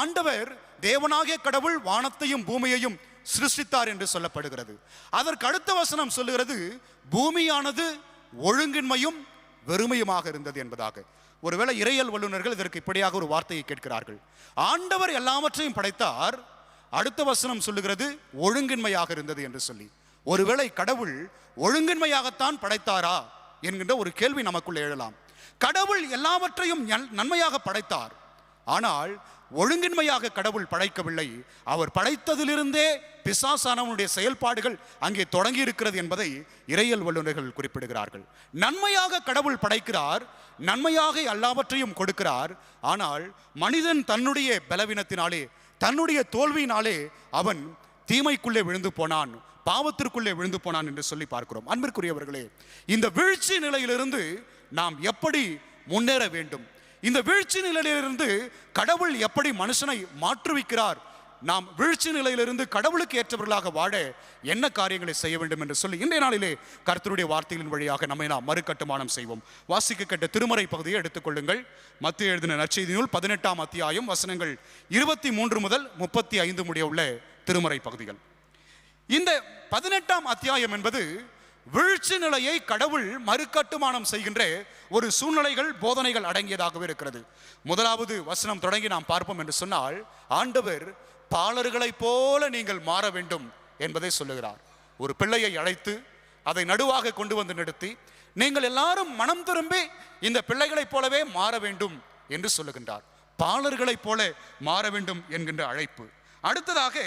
ஆண்டவர் தேவனாகிய கடவுள் வானத்தையும் பூமியையும் சிருஷ்டித்தார் என்று சொல்லப்படுகிறது. அதற்கு அடுத்த வசனம் சொல்லுகிறது, பூமியானது ஒழுங்கின்மையும் வெறுமையுமாக இருந்தது என்பதாக. ஒருவேளை இறையியல் வல்லுநர்கள் இதற்கு இப்படியாக ஒரு வார்த்தையை கேட்கிறார்கள், ஆண்டவர் எல்லாவற்றையும் படைத்தார், அடுத்த வசனம் சொல்லுகிறது ஒழுங்கின்மையாக இருந்தது என்று சொல்லி. ஒருவேளை கடவுள் ஒழுங்கின்மையாகத்தான் படைத்தாரா என்கின்ற ஒரு கேள்வி நமக்குள்ளே எழலாம். கடவுள் எல்லாவற்றையும் நன்மையாக படைத்தார், ஆனால் ஒழுங்கின்மையாக கடவுள் படைக்கவில்லை. அவர் படைத்ததிலிருந்தே பிசாசானவனுடைய செயல்பாடுகள் அங்கே தொடங்கி இருக்கிறது என்பதை இறையியல் வல்லுநர்கள் குறிப்பிடுகிறார்கள். நன்மையாக கடவுள் படைக்கிறார், நன்மையாக எல்லாவற்றையும் கொடுக்கிறார். ஆனால் மனிதன் தன்னுடைய பலவீனத்தினாலே, தன்னுடைய தோல்வியினாலே அவன் தீமைக்குள்ளே விழுந்து போனான், பாவத்திற்குள்ளே விழுந்து போனான் என்று சொல்லி பார்க்கிறோம். அன்பிற்குரியவர்களே, இந்த வீழ்ச்சி நிலையிலிருந்து நாம் எப்படி முன்னேற வேண்டும், இந்த வீழ்ச்சி நிலையிலிருந்து கடவுள் எப்படி மனுஷனை மாற்றுவிக்கிறார், நாம் வீழ்ச்சி நிலையிலிருந்து கடவுளுக்கு ஏற்றவர்களாக வாழ என்ன காரியங்களை செய்ய வேண்டும் என்று சொல்லி இன்றைய நாளிலே கர்த்தருடைய வார்த்தைகளின் வழியாக நம்மை நாம் மறுகட்டுமானம் செய்வோம். வாசிக்க கேட்ட திருமறை பகுதியை எடுத்துக்கொள்ளுங்கள். மத்தேயு எழுதின நற்செய்தி நூல் 18ஆம் அத்தியாயம் வசனங்கள் 23 முதல் 35 முடிய உள்ள திருமறை பகுதிகள். இந்த 18ஆம் அத்தியாயம் என்பது வீழ்ச்சி நிலையை கடவுள் மறுகட்டுமானம் செய்கின்ற ஒரு சூழ்நிலைகள், போதனைகள் அடங்கியதாகவே இருக்கிறது. 1வது வசனம் தொடங்கி நாம் பார்ப்போம் என்று சொன்னால், ஆண்டவர் பாலர்களைப் போல நீங்கள் மாற வேண்டும் என்பதை சொல்லுகிறார். ஒரு பிள்ளையை அழைத்து அதை நடுவாக கொண்டு வந்து நிறுத்தி, நீங்கள் எல்லாரும் மனம் திரும்பி இந்த பிள்ளைகளைப் போலவே மாற வேண்டும் என்று சொல்லுகின்றார். பாலர்களைப் போல மாற வேண்டும் என்கின்ற அழைப்பு. அடுத்ததாக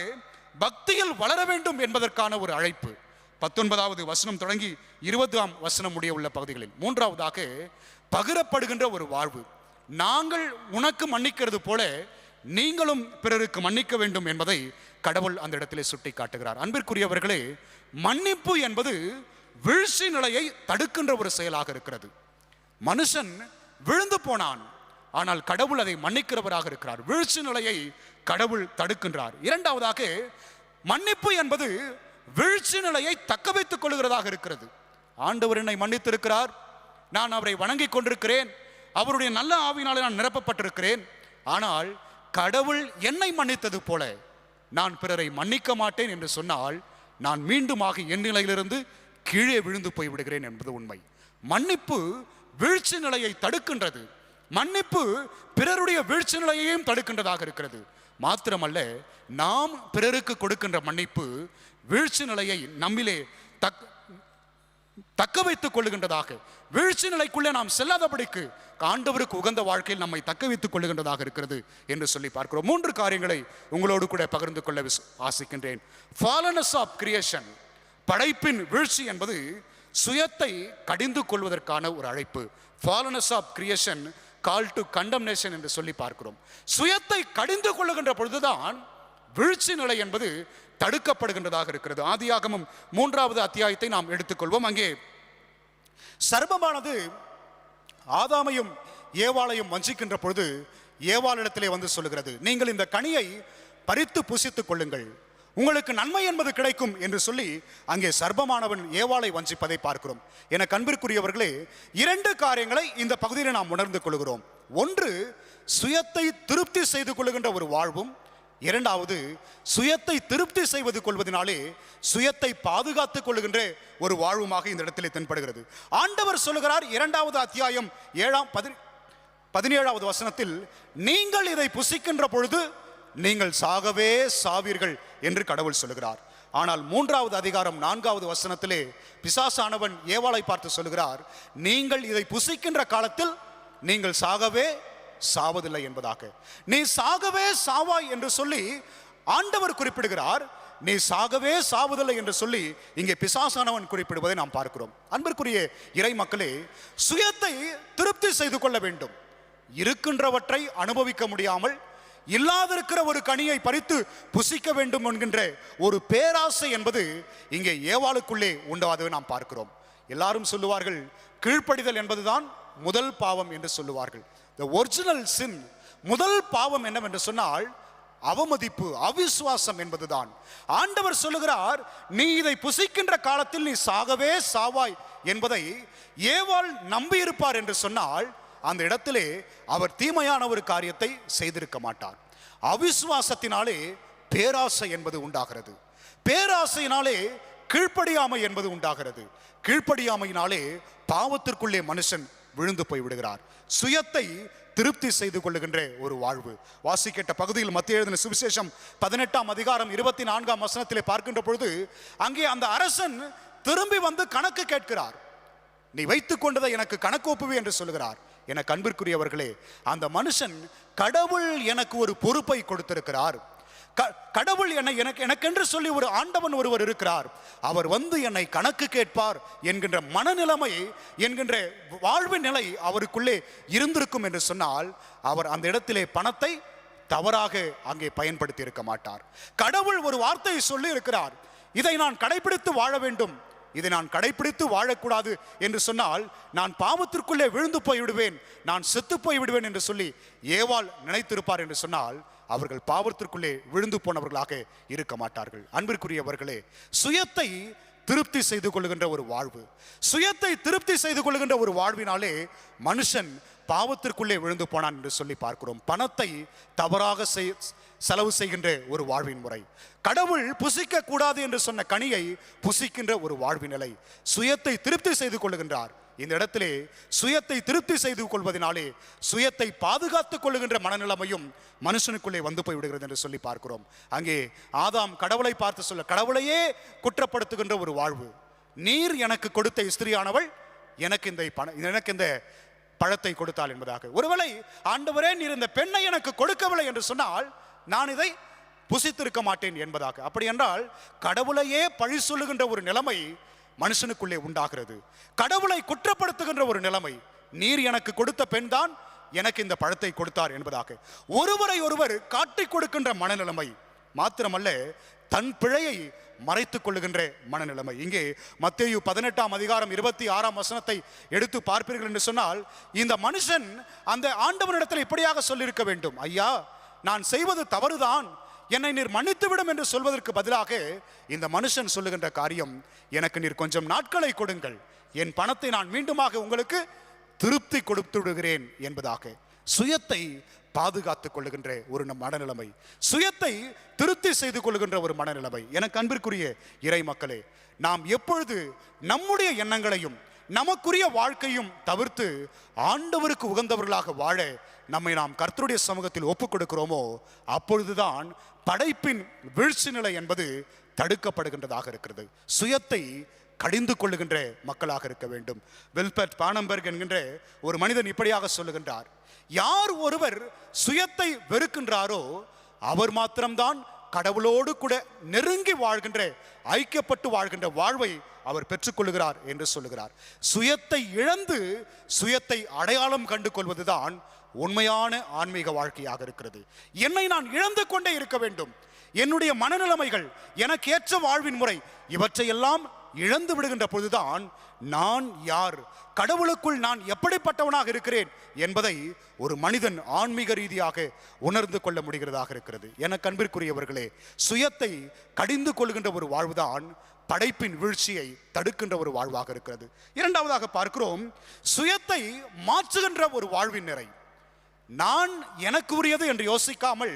பக்தியில் வளர வேண்டும் என்பதற்கான ஒரு அழைப்பு. 19வது வசனம் தொடங்கி 20ஆம் வசனம் முடிய உள்ள பகுதிகளில். 3வதாக பகிரப்படுகின்ற ஒரு வாழ்வு. நாங்கள் உனக்கு மன்னிக்கிறது போல நீங்களும் பிறருக்கு மன்னிக்க வேண்டும் என்பதை கடவுள் அந்த இடத்திலே சுட்டி காட்டுகிறார். அன்பிற்குரியவர்களே, மன்னிப்பு என்பது வீழ்ச்சி நிலையை தடுக்கின்ற ஒரு செயலாக இருக்கிறது. மனுஷன் விழுந்து போனான், ஆனால் கடவுள் அதை மன்னிக்கிறவராக இருக்கிறார். வீழ்ச்சி நிலையை கடவுள் தடுக்கின்றார். இரண்டாவதாக, மன்னிப்பு என்பது வீழ்ச்சி நிலையை தக்க வைத்துக் கொள்கிறதாக இருக்கிறது. ஆண்டவர் என்னை மன்னித்திருக்கிறார், நான் அவரை வணங்கி கொண்டிருக்கிறேன், அவருடைய நல்ல ஆவியினாலே நான் நிரப்பப்பட்டிருக்கிறேன். ஆனால் கடவுள் என்னை மன்னித்தது போல நான் பிறரை மன்னிக்க மாட்டேன் என்று சொன்னால் நான் மீண்டுமாக என் நிலையிலிருந்து கீழே விழுந்து போய் விடுகிறேன் என்பது உண்மை. மன்னிப்பு வீழ்ச்சி நிலையை தடுக்கின்றது. மன்னிப்பு பிறருடைய வீழ்ச்சி நிலையையும் தடுக்கின்றதாக இருக்கிறது. மாத்திரமல்ல, நாம் பிறருக்கு கொடுக்கின்ற மன்னிப்பு வீழ்ச்சி நிலையை நம்மிலே தக்க வைத்துக் கொள்ளுகின்றதாக, வீழ்ச்சி நிலைக்குள்ளே நாம் செல்லாதபடிக்கு ஆண்டவருக்கு உகந்த வாழ்க்கையில் நம்மை தக்க வைத்துக் கொள்ளுகின்றதாக இருக்கிறது என்று சொல்லி பார்க்கிறோம். 3 காரியங்களை உங்களோடு கூட பகிர்ந்து கொள்ள ஆசிக்கின்றேன். ஃபாலனஸ் ஆஃப் கிரியேஷன், படைப்பின் வீழ்ச்சி என்பது சுயத்தை கடிந்து கொள்வதற்கான ஒரு அழைப்பு. Fallenness of creation call to condemnation என்று சொல்லி பார்க்கிறோம். சுயத்தை கடிந்து கொள்ளுகின்ற பொழுதுதான் வீழ்ச்சி நிலை என்பது தடுக்கப்படுகின்றதாக இருக்கிறது. ஆதியாகமம் 3வது அத்தியாயத்தை நாம் எடுத்துக்கொள்வோம். அங்கே சர்ப்பமானது ஆதாமையும் ஏவாளையும் வஞ்சிக்கின்ற பொழுது ஏவாளிடத்திலே வந்து சொல்லுகிறது, நீங்கள் இந்த கனியை பறித்து புசித்துக் கொள்ளுங்கள், உங்களுக்கு நன்மை என்பது கிடைக்கும் என்று சொல்லி அங்கே சர்ப்பமானவன் ஏவாளை வஞ்சிப்பதை பார்க்கிறோம். என அன்பிற்குரியவர்களே, 2 காரியங்களை இந்த பகுதியில் நாம் உணர்ந்து கொள்கிறோம். ஒன்று, சுயத்தை திருப்தி செய்து கொள்ளுகின்ற ஒரு வாழ்வும், இரண்டாவது, சுயத்தை திருப்தி செய்வது கொள்வதனாலே சுயத்தை பாதுகாத்துக் கொள்ளுகின்ற ஒரு வாழ்வுமாக இந்த இடத்திலே தென்படுகிறது. ஆண்டவர் சொல்லுகிறார் 2வது அத்தியாயம் 17வது வசனத்தில், நீங்கள் இதை புசிக்கின்ற பொழுது நீங்கள் சாகவே சாவீர்கள் என்று கடவுள் சொல்லுகிறார். ஆனால் 3வது அதிகாரம் 4வது வசனத்திலே பிசாசானவன் ஏவாளை பார்த்து சொல்லுகிறார், நீங்கள் இதை புசிக்கின்ற காலத்தில் நீங்கள் சாகவே சாவதில்லை என்பதாக. நீ சாகவே சாவாய் என்று சொல்லி ஆண்டவர் குறிப்பிடுகிறார், நீ சாகவே சாவதில்லை என்று சொல்லி இங்கே பிசாசானவன் குறிப்பிடுவதை நாம் பார்க்கிறோம். அன்பிற்குரிய இறை மக்களே, சுயத்தை திருப்தி செய்து கொள்ள வேண்டும். இருக்கின்றவற்றை அனுபவிக்க முடியாமல் இல்லாதிருக்கிற ஒரு கனியை பறித்து புசிக்க வேண்டும் என்கின்ற ஒரு பேராசை என்பது இங்கே ஏவாளுக்குள்ளே உண்டாவதை நாம் பார்க்கிறோம். எல்லாரும் சொல்லுவார்கள், கீழ்ப்படிதல் என்பதுதான் முதல் பாவம் என்று சொல்லுவார்கள். The original sin, முதல் பாவம் என்னவென்று சொன்னால் அவமதிப்பு, அவிசுவாசம் என்பதுதான். ஆண்டவர் சொல்லுகிறார், நீ இதை புசிக்கின்ற காலத்தில் நீ சாகவே சாவாய் என்பதை ஏவாள் நம்பியிருப்பார் என்று சொன்னால் அந்த இடத்திலே அவர் தீமையான ஒரு காரியத்தை செய்திருக்க மாட்டார். அவிசுவாசத்தினாலே பேராசை என்பது உண்டாகிறது, பேராசையினாலே கீழ்ப்படியாமை என்பது உண்டாகிறது, கீழ்ப்படியாமையினாலே பாவத்திற்குள்ளே மனுஷன் விழுந்து போய் விடுகிறார். சுயத்தை திருப்தி செய்து கொள்ளுகின்ற ஒரு வாழ்வு. வாசிக்கேட்ட பகுதியில் மத்திய எழுதின சுவிசேஷம் 18ஆம் அதிகாரம் 24ஆம் வசனத்திலே பார்க்கின்ற பொழுது அங்கே அந்த அரசன் திரும்பி வந்து கணக்கு கேட்கிறார். நீ வைத்துக் கொண்டதை எனக்கு கணக்கு ஒப்புவே என்று சொல்லுகிறார். என அன்பிற்குரியவர்களே, அந்த மனுஷன் கடவுள் எனக்கு ஒரு பொறுப்பை கொடுத்திருக்கிறார், கடவுள் எனக்கென்று சொல்லி ஒரு ஆண்டவன் ஒருவர் இருக்கிறார், அவர் வந்து என்னை கணக்கு கேட்பார் என்கின்ற மனநிலைமை, என்கின்ற வாழ்வின் நிலை அவருக்குள்ளே இருந்திருக்கும் என்று சொன்னால் அவர் அந்த இடத்திலே பணத்தை தவறாக அங்கே பயன்படுத்தி இருக்க மாட்டார். கடவுள் ஒரு வார்த்தையை சொல்லி இருக்கிறார், இதை நான் கடைபிடித்து வாழ வேண்டும், இதை நான் கடைபிடித்து வாழக்கூடாது என்று சொன்னால் நான் பாவத்திற்குள்ளே விழுந்து போய்விடுவேன், நான் செத்து போய்விடுவேன் என்று சொல்லி ஏவாள் நினைத்திருப்பார் என்று சொன்னால் அவர்கள் பாவத்திற்குள்ளே விழுந்து போனவர்களாக இருக்க மாட்டார்கள். அன்பிற்குரியவர்களே, சுயத்தை திருப்தி செய்து கொள்ளுகின்ற ஒரு வாழ்வு, சுயத்தை திருப்தி செய்து கொள்ளுகின்ற ஒரு வாழ்வினாலே மனுஷன் பாவத்திற்குள்ளே விழுந்து போனான் என்று சொல்லி பார்க்கிறோம். பணத்தை தவறாக செலவு செய்கின்ற ஒரு வாழ்வின் முறை, கடவுள் புசிக்க கூடாது என்று சொன்ன கனியை புசிக்கின்ற ஒரு வாழ்வின் நிலை, சுயத்தை திருப்தி செய்து கொள்ளுகின்றார். இந்த இடத்திலே சுயத்தை திருப்தி செய்து கொள்வதனாலே சுயத்தை பாதுகாத்துக் கொள்ளுகின்ற மனநிலைமையும் மனுஷனுக்குள்ளே வந்து போய் விடுகிறது என்று சொல்லி பார்க்கிறோம். அங்கே ஆதாம் கடவுளை பார்த்து சொல்ல, கடவுளையே குற்றப்படுத்துகின்ற ஒரு வாழ்வு. நீர் எனக்கு கொடுத்த ஸ்திரியானவள் எனக்கு இந்த பழத்தை கொடுத்தாள் என்பதாக. ஒருவேளை ஆண்டவரே நீர் இந்த பெண்ணை எனக்கு கொடுக்கவில்லை என்று சொன்னால் நான் இதை புசித்திருக்க மாட்டேன் என்பதாக. அப்படி என்றால் கடவுளையே பழி சொல்லுகின்ற ஒரு நிலைமை மனுஷனுக்குள்ளே உண்டாகிறது. கடவுளை குற்றப்படுத்துகின்ற ஒரு நிலைமை, நீர் எனக்கு கொடுத்த பெண் தான் எனக்கு இந்த பழத்தை கொடுத்தார் என்பதாக. ஒருவரை ஒருவர் காட்டிக் கொடுக்கின்ற மனநிலைமை, மாத்திரமல்ல தன் பிழையை மறைத்துக் கொள்ளுகின்ற மனநிலைமை. இங்கே மத்தேயு 18:26 எடுத்து பார்ப்பீர்கள் என்று சொன்னால், இந்த மனுஷன் அந்த ஆண்டவனிடத்தில் இப்படியாக சொல்லியிருக்க வேண்டும், ஐயா நான் செய்வது தவறுதான், என்னை நீர் மன்னித்துவிடும் என்று சொல்வதற்கு பதிலாக இந்த மனுஷன் சொல்லுகின்ற காரியம், எனக்கு நீர் கொஞ்சம் நாட்களை கொடுங்கள், என் பணத்தை நான் மீண்டுமாக உங்களுக்கு திருப்தி கொடுத்து விடுகிறேன் என்பதாக சுயத்தை பாதுகாத்துக் கொள்ளுகின்ற ஒரு மனநிலைமை, சுயத்தை திருப்தி செய்து கொள்ளுகின்ற ஒரு மனநிலைமை. எனக்கு அன்பிற்குரிய இறை மக்களே, நாம் எப்பொழுது நம்முடைய எண்ணங்களையும் நமக்குரிய வாழ்க்கையும் தவிர்த்து ஆண்டவருக்கு உகந்தவர்களாக வாழ நம்மை நாம் கர்த்தருடைய சமூகத்தில் ஒப்புக் கொடுக்கிறோமோ, அப்பொழுதுதான் படைப்பின் வீழ்ச்சி நிலை என்பது தடுக்கப்படுகின்றதாக இருக்கிறது. சுயத்தை கடிந்து கொள்ளுகின்ற மக்களாக இருக்க வேண்டும். வில்பர்ட் பானம்பர்க் என்கின்ற ஒரு மனிதன் இப்படியாக சொல்லுகின்றார், யார் ஒருவர் சுயத்தை வெறுக்கின்றாரோ அவர் மாத்திரம்தான் கடவுளோடு கூட நெருங்கி வாழ்கின்ற, ஐக்கியப்பட்டு வாழ்கின்ற வாழ்வை அவர் பெற்றுக்கொள்கிறார் என்று சொல்லுகிறார். சுயத்தை இழந்து சுயத்தை அடையாளம் கண்டு கொள்வதுதான் உண்மையான ஆன்மீக வாழ்க்கையாக இருக்கிறது. என்னை நான் இழந்து கொண்டே இருக்க வேண்டும், என்னுடைய மனநிலைமைகள், எனக்கு ஏற்ற வாழ்வின் முறை, இவற்றையெல்லாம் இழந்து விடுகின்ற பொழுதுதான் நான் யார், கடவுளுக்குள் நான் எப்படிப்பட்டவனாக இருக்கிறேன் என்பதை ஒரு மனிதன் ஆன்மீக ரீதியாக உணர்ந்து கொள்ள முடிகிறதாக இருக்கிறது. எனக்கு அன்பிற்குரியவர்களே, சுயத்தை கடிந்து கொள்கின்ற ஒரு வாழ்வுதான் படைப்பின் வீழ்ச்சியை தடுக்கின்ற ஒரு வாழ்வாக இருக்கிறது. இரண்டாவதாக பார்க்கிறோம், சுயத்தை மாற்றுகின்ற ஒரு வாழ்வின் நிறை. நான் எனக்கு உரியது என்று யோசிக்காமல்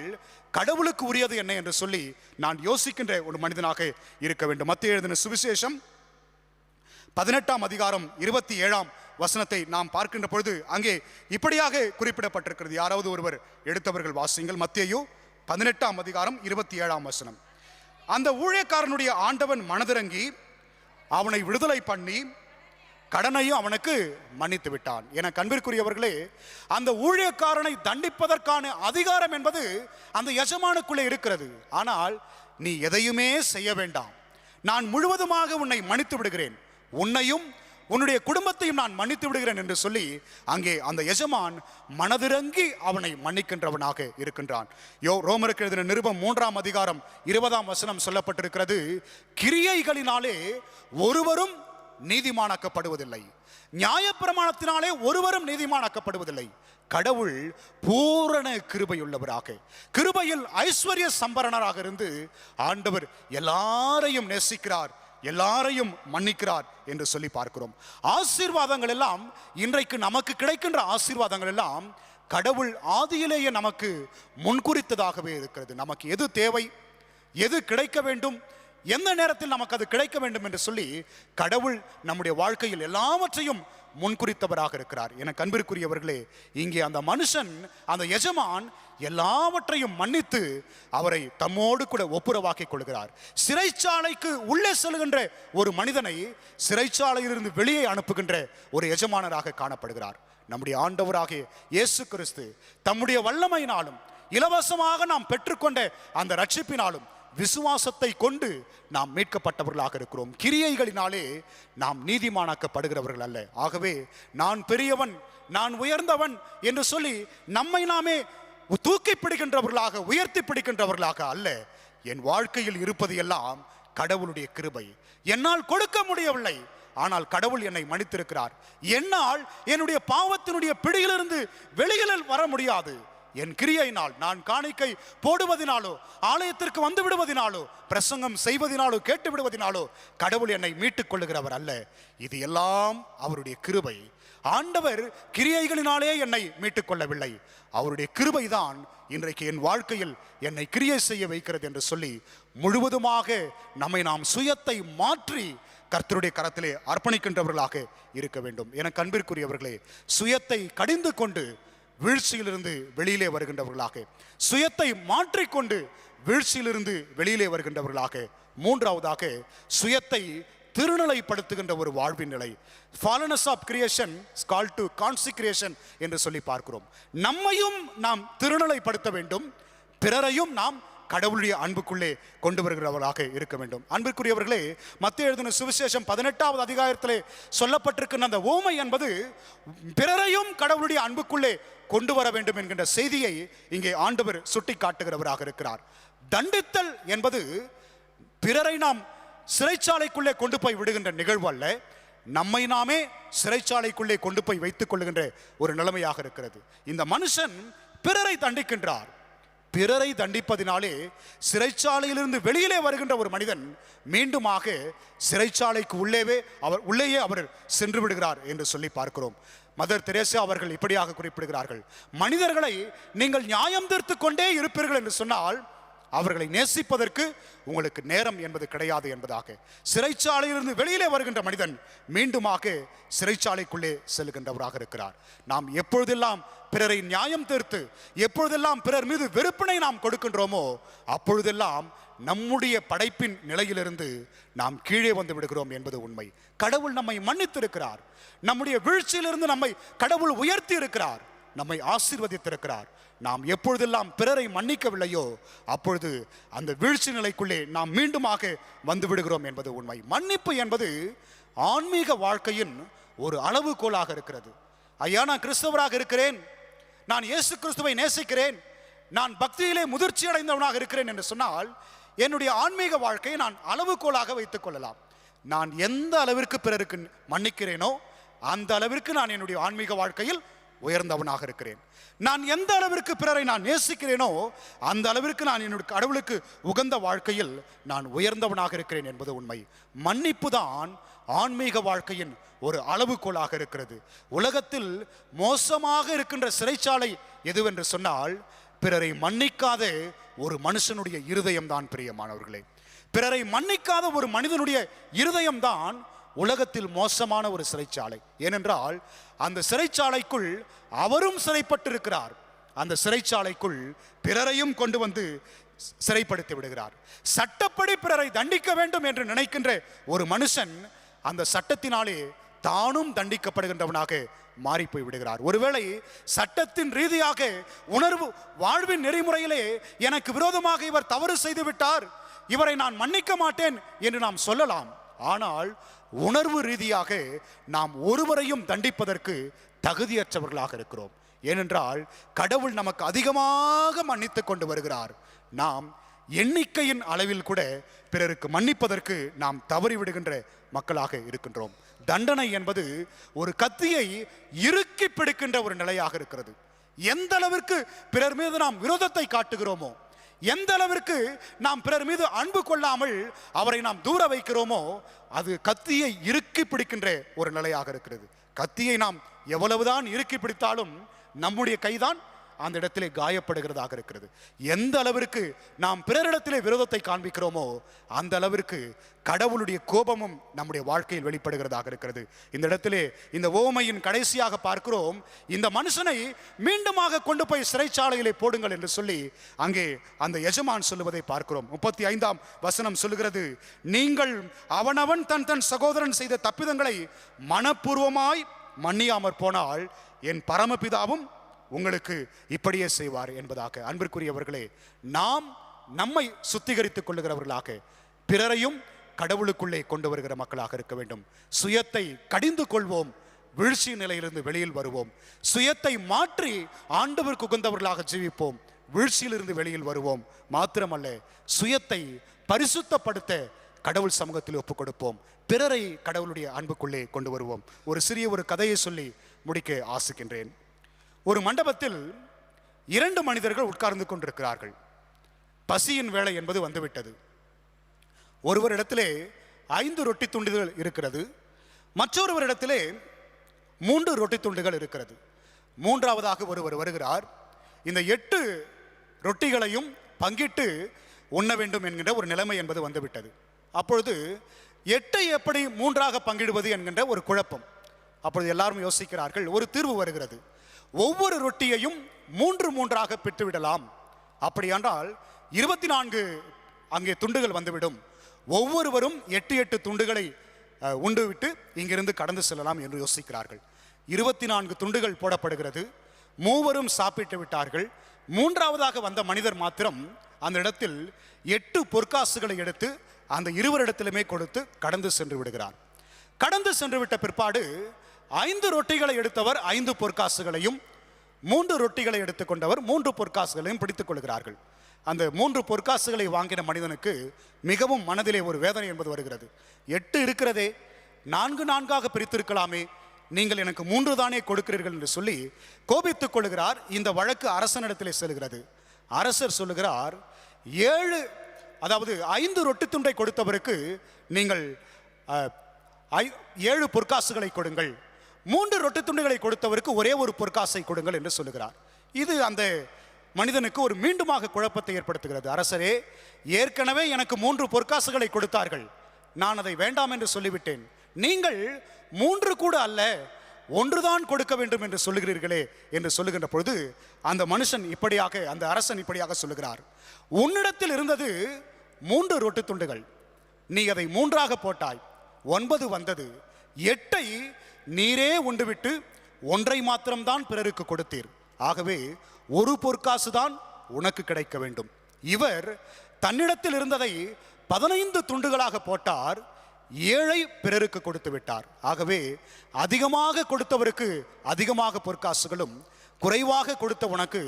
கடவுளுக்கு உரியது என்ன என்று சொல்லி நான் யோசிக்கின்ற ஒரு மனிதனாக இருக்க வேண்டும். மத்தேயு எழுதின சுவிசேஷம் 18:27 நாம் பார்க்கின்ற பொழுது அங்கே இப்படியாக குறிப்பிடப்பட்டிருக்கிறது. யாராவது ஒருவர் எடுத்தவர்கள் வாசியுங்கள். மத்தேயு 18:27. அந்த ஊழியக்காரனுடைய ஆண்டவன் மனதிறங்கி அவனை விடுதலை பண்ணி கடனையும் அவனுக்கு மன்னித்து விட்டான். என அன்பிற்குரியவர்களே, அந்த ஊழியக்காரனை தண்டிப்பதற்கான அதிகாரம் என்பது அந்த எஜமானுக்குள்ளே இருக்கிறது. ஆனால் நீ எதையுமே செய்ய வேண்டாம், நான் முழுவதுமாக உன்னை மன்னித்து விடுகிறேன், உன்னையும் உன்னுடைய குடும்பத்தையும் நான் மன்னித்து விடுகிறேன் என்று சொல்லி அங்கே அந்த எஜமான் மனதிறங்கி அவனை மன்னிக்கின்றவனாக இருக்கின்றான். ரோமருக்கு எழுதின நிருபம் 3:20 சொல்லப்பட்டிருக்கிறது, கிரியைகளினாலே ஒருவரும் நீதிமானாக்கப்படுவதில்லை, நியாயப்பிரமாணத்தினாலே ஒருவரும் நீதிமானாக்கப்படுவதில்லை, கடவுள் பூரண கிருபையுள்ளவராக, கிருபையில் ஐஸ்வர்ய சம்பரணராக இருந்து ஆண்டவர் எல்லாரையும் நேசிக்கிறார், எல்லாரையும் மன்னிக்கிறார் என்று சொல்லி பார்க்கிறோம். ஆசீர்வாதங்கள் எல்லாம், இன்றைக்கு நமக்கு கிடைக்கின்ற ஆசீர்வாதங்கள் எல்லாம் கடவுள் ஆதியிலேயே நமக்கு முன்குறித்ததாகவே இருக்கிறது. நமக்கு எது தேவை, எது கிடைக்க வேண்டும், எந்த நேரத்தில் நமக்கு அது கிடைக்க வேண்டும் என்று சொல்லி கடவுள் நம்முடைய வாழ்க்கையில் எல்லாவற்றையும் முன்குறித்தவராக இருக்கிறார். எனக்கு அன்பிற்குரியவர்களே, இங்கே அந்த மனுஷன், அந்த எஜமான் எல்லாவற்றையும் மன்னித்து அவரை தம்மோடு கூட ஒப்புரவாக்கிக் கொள்கிறார். சிறைச்சாலைக்கு உள்ளே செல்கின்ற ஒரு மனிதனை சிறைச்சாலையிலிருந்து வெளியே அனுப்புகின்ற ஒரு எஜமானராக காணப்படுகிறார். நம்முடைய ஆண்டவராகிய இயேசு கிறிஸ்து தம்முடைய வல்லமையினாலும் இலவசமாக நாம் பெற்றுக்கொண்ட அந்த ரட்சிப்பினாலும் விசுவாசத்தை கொண்டு நாம் மீட்கப்பட்டவர்களாக இருக்கிறோம். கிரியைகளினாலே நாம் நீதிமானாக்கப்படுகிறவர்கள் அல்ல. ஆகவே நான் பெரியவன், நான் உயர்ந்தவன் என்று சொல்லி நம்மை நாமே தூக்கி பிடிக்கின்றவர்களாக, உயர்த்தி பிடிக்கின்றவர்களாக அல்ல. என் வாழ்க்கையில் இருப்பது எல்லாம் கடவுளுடைய கிருபை. என்னால் கொடுக்க முடியவில்லை, ஆனால் கடவுள் என்னை மன்னித்திருக்கிறார். என்னால் என்னுடைய பாவத்தினுடைய பிடியிலிருந்து வெளியில் வர முடியாது. என் கிரியையினால், நான் காணிக்கை போடுவதினாலோ, ஆலயத்திற்கு வந்து விடுவதினாலோ, பிரசங்கம் செய்வதினாலோ, கேட்டு விடுவதினாலோ கடவுள் என்னை மீட்டுக் கொள்ளுகிறவர் அல்ல. இது எல்லாம் அவருடைய கிருபை. ஆண்டவர் கிரியைகளினாலே என்னை மீட்டுக் கொள்ளவில்லை, அவருடைய கிருபைதான் இன்றைக்கு என் வாழ்க்கையில் என்னை கிரியை செய்ய வைக்கிறது என்று சொல்லி முழுவதுமாக நம்மை நாம் சுயத்தை மாற்றி கர்த்தருடைய கரத்திலே அர்ப்பணிக்கின்றவர்களாக இருக்க வேண்டும். எனக்கு அன்பிற்குரியவர்களே, சுயத்தை கடிந்து கொண்டு வீழ்ச்சியிலிருந்து வெளியிலே வருகின்றவர்களாக, சுயத்தை மாற்றிக்கொண்டு வீழ்ச்சியிலிருந்து வெளியிலே வருகின்றவர்களாக, மூன்றாவதாக சுயத்தை திருநிலைப்படுத்துகின்ற ஒரு வாழ்வின் நிலை. Fallenness of creation is called to consecration என்று சொல்லி பார்க்கிறோம். நம்மையும் நாம் திருநிலைப்படுத்த வேண்டும், பிறரையும் நாம் கடவுளுடைய அன்புக்குள்ளே கொண்டு வருகிறவர்களாக இருக்க வேண்டும். அன்பிற்குரியவர்களே, மத்தேயு எழுதின சுவிசேஷம் 18வது அதிகாரத்திலே சொல்லப்பட்டிருக்கிற அந்த ஓமை என்பது பிறரையும் கடவுளுடைய அன்புக்குள்ளே கொண்டு வர வேண்டும் என்கின்ற செய்தியை இங்கே ஆண்டவர் சுட்டி காட்டுகிறவராக இருக்கிறார். தண்டித்தல் என்பது பிறரை நாம் சிறைச்சாலைக்குள்ளே கொண்டு போய் விடுகின்ற நிகழ்வு அல்ல, நம்மை நாமே சிறைச்சாலைக்குள்ளே கொண்டு போய் வைத்துக் கொள்ளுகின்ற ஒரு நிலைமையாக இருக்கிறது. இந்த மனுஷன் பிறரை தண்டிக்கின்றார். பிறரை தண்டிப்பதினாலே சிறைச்சாலையிலிருந்து வெளியிலே வருகின்ற ஒரு மனிதன் மீண்டுமாக சிறைச்சாலைக்கு உள்ளேயே அவர் சென்று விடுகிறார் என்று சொல்லி பார்க்கிறோம். மதர் தெரேசா அவர்கள் இப்படியாக குறிப்பிடுகிறார்கள், மனிதர்களை நீங்கள் நியாயம் தீர்த்து கொண்டே இருப்பீர்கள் என்று சொன்னால் அவர்களை நேசிப்பதற்கு உங்களுக்கு நேரம் என்பது கிடையாது என்பதாக. சிறைச்சாலையிலிருந்து வெளியிலே வருகின்ற மனிதன் மீண்டுமாக சிறைச்சாலைக்குள்ளே செல்கின்றவராக இருக்கிறார். நாம் எப்பொழுதெல்லாம் பிறரை நியாயம் தீர்த்து, எப்பொழுதெல்லாம் பிறர் மீது வெறுப்பினை நாம் கொடுக்கின்றோமோ அப்பொழுதெல்லாம் நம்முடைய படைப்பின் நிலையிலிருந்து நாம் கீழே வந்து விடுகிறோம் என்பது உண்மை. கடவுள் நம்மை மன்னித்திருக்கிறார், நம்முடைய வீழ்ச்சியிலிருந்து நம்மை கடவுள் உயர்த்தி இருக்கிறார், நம்மை ஆசீர்வதித்திருக்கிறார். நாம் எப்பொழுதெல்லாம் பிறரை மன்னிக்கவில்லையோ அப்பொழுது அந்த வீழ்ச்சி நிலைக்குள்ளே நாம் மீண்டுமாக வந்து விடுகிறோம் என்பது உண்மை. மன்னிப்பு என்பது ஆன்மீக வாழ்க்கையின் ஒரு அளவுகோலாக இருக்கிறது. ஐயா, நான் கிறிஸ்தவராக இருக்கிறேன், நான் இயேசு கிறிஸ்துவை நேசிக்கிறேன், நான் பக்தியிலே முதிர்ச்சி அடைந்தவனாக இருக்கிறேன் என்று சொன்னால் என்னுடைய ஆன்மீக வாழ்க்கையை நான் அளவுகோலாக வைத்துக் கொள்ளலாம். நான் எந்த அளவிற்கு பிறருக்கு மன்னிக்கிறேனோ அந்த அளவிற்கு நான் என்னுடைய ஆன்மீக வாழ்க்கையில் உயர்ந்தவனாக இருக்கிறேன். நான் எந்த அளவிற்கு பிறரை நான் நேசிக்கிறேனோ அந்த அளவிற்கு நான் என்னுடைய கடவுளுக்கு உகந்த வாழ்க்கையில் நான் உயர்ந்தவனாக இருக்கிறேன் என்பது உண்மை. மன்னிப்பு தான் ஆன்மீக வாழ்க்கையின் ஒரு அளவுகோலாக இருக்கிறது. உலகத்தில் மோசமாக இருக்கின்ற சிறைச்சாலை எதுவென்று சொன்னால் பிறரை மன்னிக்காத ஒரு மனுஷனுடைய இருதயம் தான். பிரியமானவர்களே, பிறரை மன்னிக்காத ஒரு மனிதனுடைய இருதயம் தான் உலகத்தில் மோசமான ஒரு சிறைச்சாலை. ஏனென்றால் அந்த சிறைச்சாலைக்குள் அவரும் சிறைப்பட்டிருக்கிறார், அந்த சிறைச்சாலைக்குள் பிறரையும் கொண்டு வந்து சிறைப்படுத்தி விடுகிறார். சட்டப்படி பிறரை தண்டிக்க வேண்டும் என்று நினைக்கின்ற ஒரு மனுஷன் அந்த சட்டத்தினாலே தானும் தண்டிக்கப்படுகின்றவனாக மாறி போய் விடுகிறார். ஒருவேளை சட்டத்தின் ரீதியாக உணர்வு வாழ்வின் நெறிமுறையிலே எனக்கு விரோதமாக இவர் தவறு செய்து விட்டார், இவரை நான் மன்னிக்க மாட்டேன் என்று நாம் சொல்லலாம். ஆனால் உணர்வு ரீதியாக நாம் ஒருவரையும் தண்டிப்பதற்கு தகுதியற்றவர்களாக இருக்கிறோம். ஏனென்றால் கடவுள் நமக்கு அதிகமாக மன்னித்து கொண்டு வருகிறார். நாம் எண்ணிக்கையின் அளவில் கூட பிறருக்கு மன்னிப்பதற்கு நாம் தவறிவிடுகின்ற மக்களாக இருக்கின்றோம். தண்டனை என்பது ஒரு கத்தியை இறுக்கி பிடிக்கின்ற ஒரு நிலையாக இருக்கிறது. எந்த அளவிற்கு பிறர் மீது நாம் விரோதத்தை காட்டுகிறோமோ, எந்த அளவிற்கு நாம் பிறர் மீது அன்பு கொள்ளாமல் அவரை நாம் தூர வைக்கிறோமோ அது கத்தியை இறுக்கி பிடிக்கின்ற ஒரு நிலையாக இருக்கிறது. கத்தியை நாம் எவ்வளவுதான் இறுக்கி பிடித்தாலும் நம்முடைய கைதான் அந்த இடத்திலே காயப்படுகிறதாக இருக்கிறது. எந்த அளவிற்கு நாம் பிறரிடத்திலே விரோதத்தை காண்பிக்கிறோமோ அந்த அளவிற்கு கடவுளுடைய கோபமும் நம்முடைய வாழ்க்கையில் வெளிப்படுகிறதாக இருக்கிறது. இந்த இடத்திலே இந்த ஓமையின் கடைசியாக பார்க்கிறோம், இந்த மனுஷனை மீண்டுமாக கொண்டு போய் சிறைச்சாலையிலே போடுங்கள் என்று சொல்லி அங்கே அந்த எஜமான் சொல்லுவதை பார்க்கிறோம். 35ஆம் வசனம் சொல்லுகிறது, நீங்கள் அவனவன் தன் தன் சகோதரன் செய்த தப்பிதங்களை மனப்பூர்வமாய் மன்னியாமற் போனால் என் பரமபிதாவும் உங்களுக்கு இப்படியே செய்வார் என்பதாக. அன்பிற்குரியவர்களே, நாம் நம்மை சுத்திகரித்துக் கொள்ளுகிறவர்களாக பிறரையும் கடவுளுக்குள்ளே கொண்டு வருகிற மக்களாக இருக்க வேண்டும். சுயத்தை கடிந்து கொள்வோம், வீழ்ச்சி நிலையிலிருந்து வெளியில் வருவோம். சுயத்தை மாற்றி ஆண்டவருக்கு உகந்தவர்களாக ஜீவிப்போம், வீழ்ச்சியிலிருந்து வெளியில் வருவோம். மாத்திரமல்ல, சுயத்தை பரிசுத்தப்படுத்த கடவுள் சமூகத்தில் ஒப்புக் கொடுப்போம், பிறரை கடவுளுடைய அன்புக்குள்ளே கொண்டு வருவோம். ஒரு சிறிய ஒரு கதையை சொல்லி முடிக்க ஆசிக்கின்றேன். ஒரு மண்டபத்தில் 2 மனிதர்கள் உட்கார்ந்து கொண்டிருக்கிறார்கள். பசியின் வேளை என்பது வந்துவிட்டது. ஒருவரிடத்திலே 5 ரொட்டி துண்டுகள் இருக்கிறது, மற்றொருவரிடத்திலே 3 ரொட்டி துண்டுகள் இருக்கிறது. மூன்றாவதாக ஒருவர் வருகிறார். இந்த 8 ரொட்டிகளையும் பங்கிட்டு உண்ண வேண்டும் என்கின்ற ஒரு நிலைமை என்பது வந்துவிட்டது. அப்பொழுது 8 எப்படி 3ஆக பங்கிடுவது என்கின்ற ஒரு குழப்பம். அப்பொழுது எல்லாரும் யோசிக்கிறார்கள். ஒரு தீர்வு வருகிறது. ஒவ்வொரு ரொட்டியையும் 3 பிட்டு விடலாம். அப்படியானால் 24 அங்கே துண்டுகள் வந்துவிடும். ஒவ்வொருவரும் 8 துண்டுகளை உண்டுவிட்டு இங்கிருந்து கடந்து செல்லலாம் என்று யோசிக்கிறார்கள். 24 துண்டுகள் போடப்படுகிறது. 3 சாப்பிட்டு விட்டார்கள். 3ஆவதாக வந்த மனிதர் மாத்திரம் அந்த இடத்தில் 8 பொற்காசுகளை எடுத்து அந்த இருவரிடத்திலுமே கொடுத்து கடந்து சென்று விடுகிறார். கடந்து சென்று விட்ட பிற்பாடு 5 ரொட்டிகளை எடுத்தவர் 5 பொற்காசுகளையும், 3 ரொட்டிகளை எடுத்துக்கொண்டவர் 3 பொற்காசுகளையும் பிடித்துக் கொள்கிறார்கள். அந்த 3 பொற்காசுகளை வாங்கின மனிதனுக்கு மிகவும் மனதிலே ஒரு வேதனை என்பது வருகிறது. 8 இருக்கிறதே, 4 பிரித்திருக்கலாமே, நீங்கள் எனக்கு 3 தானே கொடுக்கிறீர்கள் என்று சொல்லி கோபித்துக் கொள்கிறார். இந்த வழக்கு அரசனிடத்திலே செல்கிறது. அரசர் சொல்லுகிறார், 5 ரொட்டி துண்டை கொடுத்தவருக்கு நீங்கள் 7 பொற்காசுகளை கொடுங்கள், 3 ரொட்டி துண்டுகளை கொடுத்தவருக்கு ஒரே ஒரு பொற்காசை கொடுங்கள் என்று சொல்லுகிறார். இது அந்த மனிதனுக்கு ஒரு மீண்டுமாக குழப்பத்தை ஏற்படுத்துகிறது. அரசரே, ஏற்கனவே எனக்கு 3 பொற்காசுகளை கொடுத்தார்கள், நான் அதை வேண்டாம் என்று சொல்லிவிட்டேன். நீங்கள் 3 கூட அல்ல, 1 தான் கொடுக்க வேண்டும் என்று சொல்லுகிறீர்களே என்று சொல்லுகின்ற பொழுது அந்த மனுஷன் இப்படியாக, அந்த அரசன் இப்படியாக சொல்லுகிறார், உன்னிடத்தில் இருந்தது 3 ரொட்டி துண்டுகள், நீ அதை 3ஆக போட்டாய், 9 வந்தது, 8ஐ நீரே உண்டுவிட்டு 1ஐ மாத்திரம்தான் பிறருக்கு கொடுத்தீர், ஆகவே 1 பொற்காசு தான் உனக்கு கிடைக்க வேண்டும். இவர் தன்னிடத்தில் இருந்ததை 15 துண்டுகளாக போட்டார், 7ஐ பிறருக்கு கொடுத்து விட்டார். ஆகவே அதிகமாக கொடுத்தவருக்கு அதிகமாக பொற்காசுகளும், குறைவாக கொடுத்த உனக்கு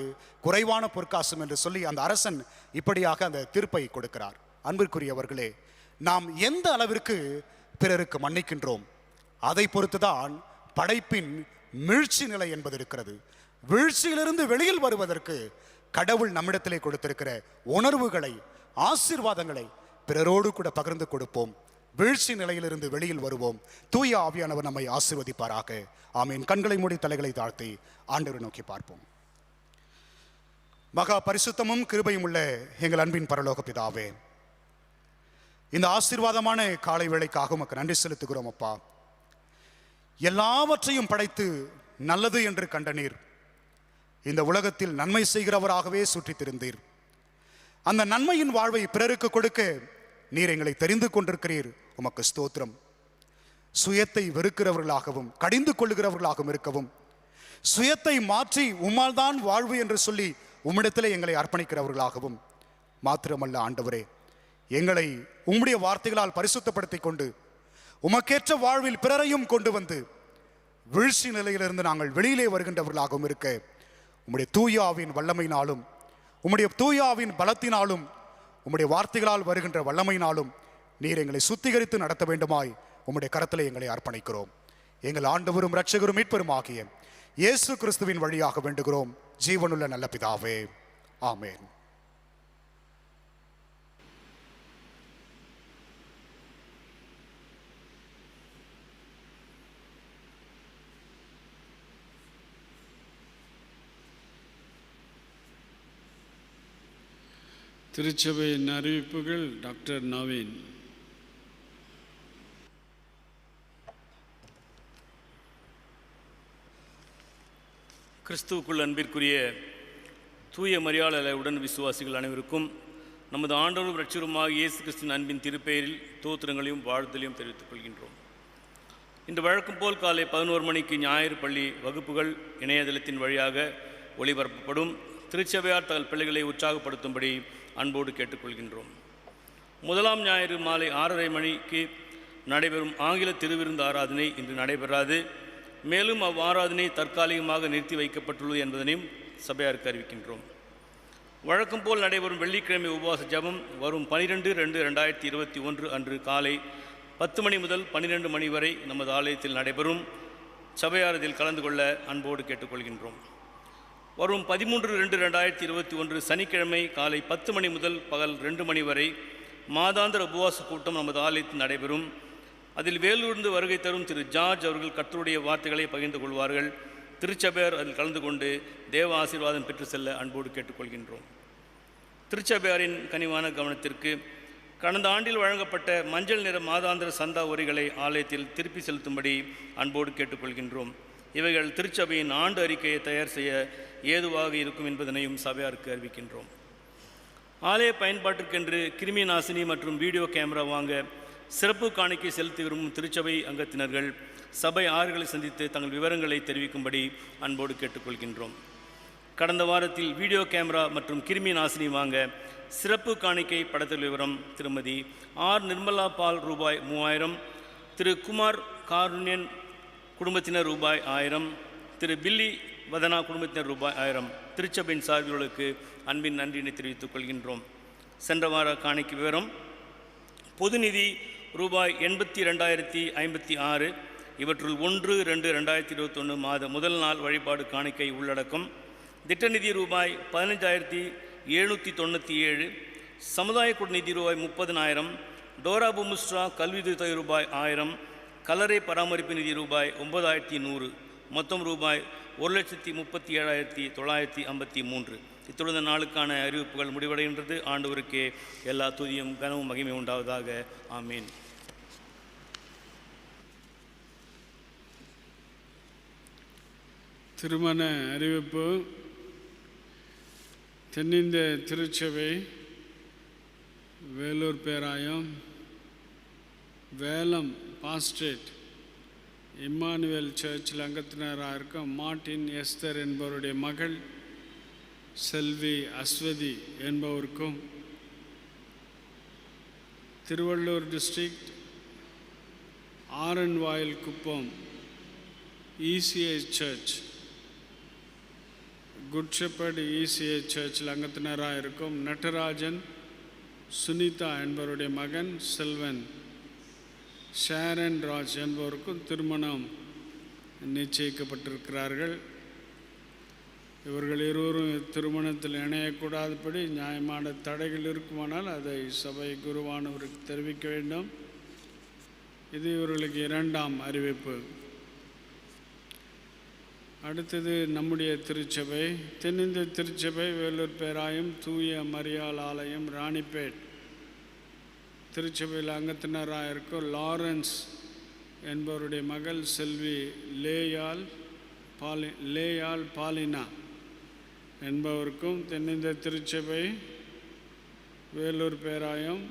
குறைவான பொற்காசும் என்று சொல்லி அந்த அரசன் இப்படியாக அந்த தீர்ப்பை கொடுக்கிறார். அன்பிற்குரியவர்களே, நாம் எந்த அளவிற்கு பிறருக்கு மன்னிக்கின்றோம் அதை பொறுத்துதான் படைப்பின் மீழ்ச்சி நிலை என்பது இருக்கிறது. வீழ்ச்சியிலிருந்து வெளியில் வருவதற்கு கடவுள் நம்மிடத்திலே கொடுத்திருக்கிற உணர்வுகளை, ஆசீர்வாதங்களை பிறரோடு கூட பகிர்ந்து கொடுப்போம். வீழ்ச்சி நிலையிலிருந்து வெளியில் வருவோம். தூய ஆவியானவர் நம்மை ஆசீர்வதிப்பாராக. ஆமீன். கண்களை மூடி தலைகளை தாழ்த்தி ஆண்டவரை நோக்கி பார்ப்போம். மகா பரிசுத்தமும் கிருபையும் உள்ள எங்கள் அன்பின் பரலோக பிதாவே, இந்த ஆசீர்வாதமான காலை வேளைக்காக உமக்கு நன்றி செலுத்துகிறோம். அப்பா, எல்லாவற்றையும் படைத்து நல்லது என்று கண்ட நீர் இந்த உலகத்தில் நன்மை செய்கிறவராகவே சுற்றித் திருந்தீர். அந்த நன்மையின் வாழ்வை பிறருக்கு கொடுக்க நீர் எங்களை தெரிந்து கொண்டிருக்கிறீர். உமக்கு ஸ்தோத்திரம். சுயத்தை வெறுக்கிறவர்களாகவும் கடிந்து கொள்ளுகிறவர்களாகவும் இருக்கவும், சுயத்தை மாற்றி உம்மால் தான் வாழ்வு என்று சொல்லி உம்மிடத்திலே எங்களை அர்ப்பணிக்கிறவர்களாகவும் மாத்திரமல்ல ஆண்டவரே, எங்களை உம்முடைய வார்த்தைகளால் பரிசுத்தப்படுத்தி கொண்டு உமக்கேற்ற வாழ்வில் பிறரையும் கொண்டு வந்து வீழ்ச்சி நிலையிலிருந்து நாங்கள் வெளியிலே வருகின்றவர்களாகவும் இருக்க உம்முடைய தூயாவின் வல்லமையினாலும், உம்முடைய தூயாவின் பலத்தினாலும், உம்முடைய வார்த்தைகளால் வருகின்ற வல்லமையினாலும் நீர் எங்களை சுத்திகரித்து நடத்த வேண்டுமாய் உம்முடைய கரத்திலே எங்களை அர்ப்பணிக்கிறோம். எங்கள் ஆண்டவரும் இரட்சகரும் மீட்பரும் ஆகிய இயேசு கிறிஸ்துவின் வழியாக வேண்டுகிறோம் ஜீவனுள்ள நல்ல பிதாவே. ஆமென். திருச்சபையின் அறிவிப்புகள். டாக்டர் நவீன். கிறிஸ்துவுக்குள் அன்பிற்குரிய தூய மரியாதை உடன் விசுவாசிகள் அனைவருக்கும் நமது ஆண்டவரும் இரட்சகருமாகிய இயேசு கிறிஸ்துவின் அன்பின் திருப்பெயரில் தோத்திரங்களையும் வாழ்த்தலையும் தெரிவித்துக் கொள்கின்றோம். இன்று வழக்கம் போல் காலை 11 மணிக்கு ஞாயிறு பள்ளி வகுப்புகள் இணையதளத்தின் வழியாக ஒளிபரப்பப்படும். திருச்சபையார் தங்கள் பிள்ளைகளை உற்சாகப்படுத்தும்படி அன்போடு கேட்டுக்கொள்கின்றோம். முதலாம் ஞாயிறு மாலை 6:30 மணிக்கு நடைபெறும் ஆங்கில திருவிருந்து ஆராதனை இன்று நடைபெறாது. மேலும் அவ்வாராதனை தற்காலிகமாக நிறுத்தி வைக்கப்பட்டுள்ளது என்பதனையும் சபையாருக்கு அறிவிக்கின்றோம். வழக்கம் போல் நடைபெறும் வெள்ளிக்கிழமை உபவாச ஜபம் வரும் 12/2/2021 அன்று காலை 10 மணி முதல் 12 மணி வரை நமது ஆலயத்தில் நடைபெறும். சபையார் இதில் கலந்து கொள்ள அன்போடு கேட்டுக்கொள்கின்றோம். வரும் 13/2/2021 சனிக்கிழமை காலை 10 மணி முதல் பகல் 2 மணி வரை மாதாந்திர உபவாச கூட்டம் நமது ஆலயத்தில் நடைபெறும். அதில் வேலூர்ந்து வருகை தரும் திரு ஜார்ஜ் அவர்கள் கர்த்தருடைய வார்த்தைகளை பகிர்ந்து கொள்வார்கள். திருச்சபையார் அதில் கலந்து கொண்டு தேவ ஆசீர்வாதம் பெற்று செல்ல அன்போடு கேட்டுக்கொள்கின்றோம். திருச்சபையாரின் கனிவான கவனத்திற்கு கடந்த ஆண்டில் வழங்கப்பட்ட மஞ்சள் நிற மாதாந்திர சந்தா உரைகளை ஆலயத்தில் திருப்பி செலுத்தும்படி அன்போடு கேட்டுக்கொள்கின்றோம். இவைகள் திருச்சபையின் ஆண்டு அறிக்கையை தயார் செய்ய ஏதுவாக இருக்கும் என்பதனையும் சபையாருக்கு அறிவிக்கின்றோம். ஆலய பயன்பாட்டிற்கென்று கிருமி நாசினி மற்றும் வீடியோ கேமரா வாங்க சிறப்பு காணிக்கை செலுத்தி விரும்பும் திருச்சபை அங்கத்தினர்கள் சபை ஆறுகளை சந்தித்து தங்கள் விவரங்களை தெரிவிக்கும்படி அன்போடு கேட்டுக்கொள்கின்றோம். கடந்த வாரத்தில் வீடியோ கேமரா மற்றும் கிருமி நாசினி வாங்க சிறப்பு காணிக்கை படத்தில் விவரம் திருமதி ஆர் நிர்மலா பால் ரூபாய் 3000, திரு குமார் காருண்யன் குடும்பத்தினர் ரூபாய் 1000, திரு பில்லி வதனா குடும்பத்தினர் ரூபாய் 1000 திருச்சபையின் சார்பிகளுக்கு அன்பின் நன்றியினை தெரிவித்துக் கொள்கின்றோம். சென்ற வார காணிக்கை விவரம்: பொது நிதி ரூபாய் 82,056. இவற்றுள் 1/2/2021 மாத முதல் நாள் வழிபாடு காணிக்கை உள்ளடக்கம். திட்டநிதி ரூபாய் 15,797. சமுதாய குடிநிதி ரூபாய் 30,000. டோரா புமுஸ்ட்ரா கல்வித்துறை ரூபாய் 1000. கல்லறை பராமரிப்பு நிதி ரூபாய் 9,100. மொத்தம் ரூபாய் 1,37,953. இத்துடன் நாளுக்கான அறிவிப்புகள் முடிவடைகின்றது. ஆண்டவருக்கே எல்லா துதியும் கனமும் மகிமை உண்டாவதாக. ஆமீன். திருமண அறிவிப்பு. தென்னிந்திய திருச்சபை வேலூர் பேராயம் வேலம் பாஸ்டேட் இம்மானுவேல் சர்ச்சில் அங்கத்தினராக இருக்கும் மார்ட்டின் எஸ்தர் என்பவருடைய மகள் செல்வி அஸ்வதி என்பவருக்கும், திருவள்ளூர் டிஸ்ட்ரிக்ட் ஆரன்வாயில் Kuppam ECI church good shepherd ECI சர்ச்சில் அங்கத்தினராக இருக்கும் நடராஜன் சுனிதா என்பவருடைய மகன் செல்வன் ஷேரன் ராஜ் என்பவருக்கும் திருமணம் நிச்சயிக்கப்பட்டிருக்கிறார்கள். இவர்கள் இருவரும் திருமணத்தில் இணையக்கூடாதபடி நியாயமான தடைகள் இருக்குமானால் அதை சபை குருவானவருக்கு தெரிவிக்க வேண்டும். இது இவர்களுக்கு 2ஆம் அறிவிப்பு. அடுத்தது நம்முடைய திருச்சபை. தென்னிந்திய திருச்சபை வேலூர் பேராயம் தூய மரியாள் ஆலயம் ராணிப்பேட் திருச்சபையில் அங்கத்தினராக இருக்கும் லாரன்ஸ் என்பவருடைய மகள் செல்வி லேயால் பாலினா என்பவருக்கும், தென்னிந்திய திருச்சபை வேலூர் பேராயம்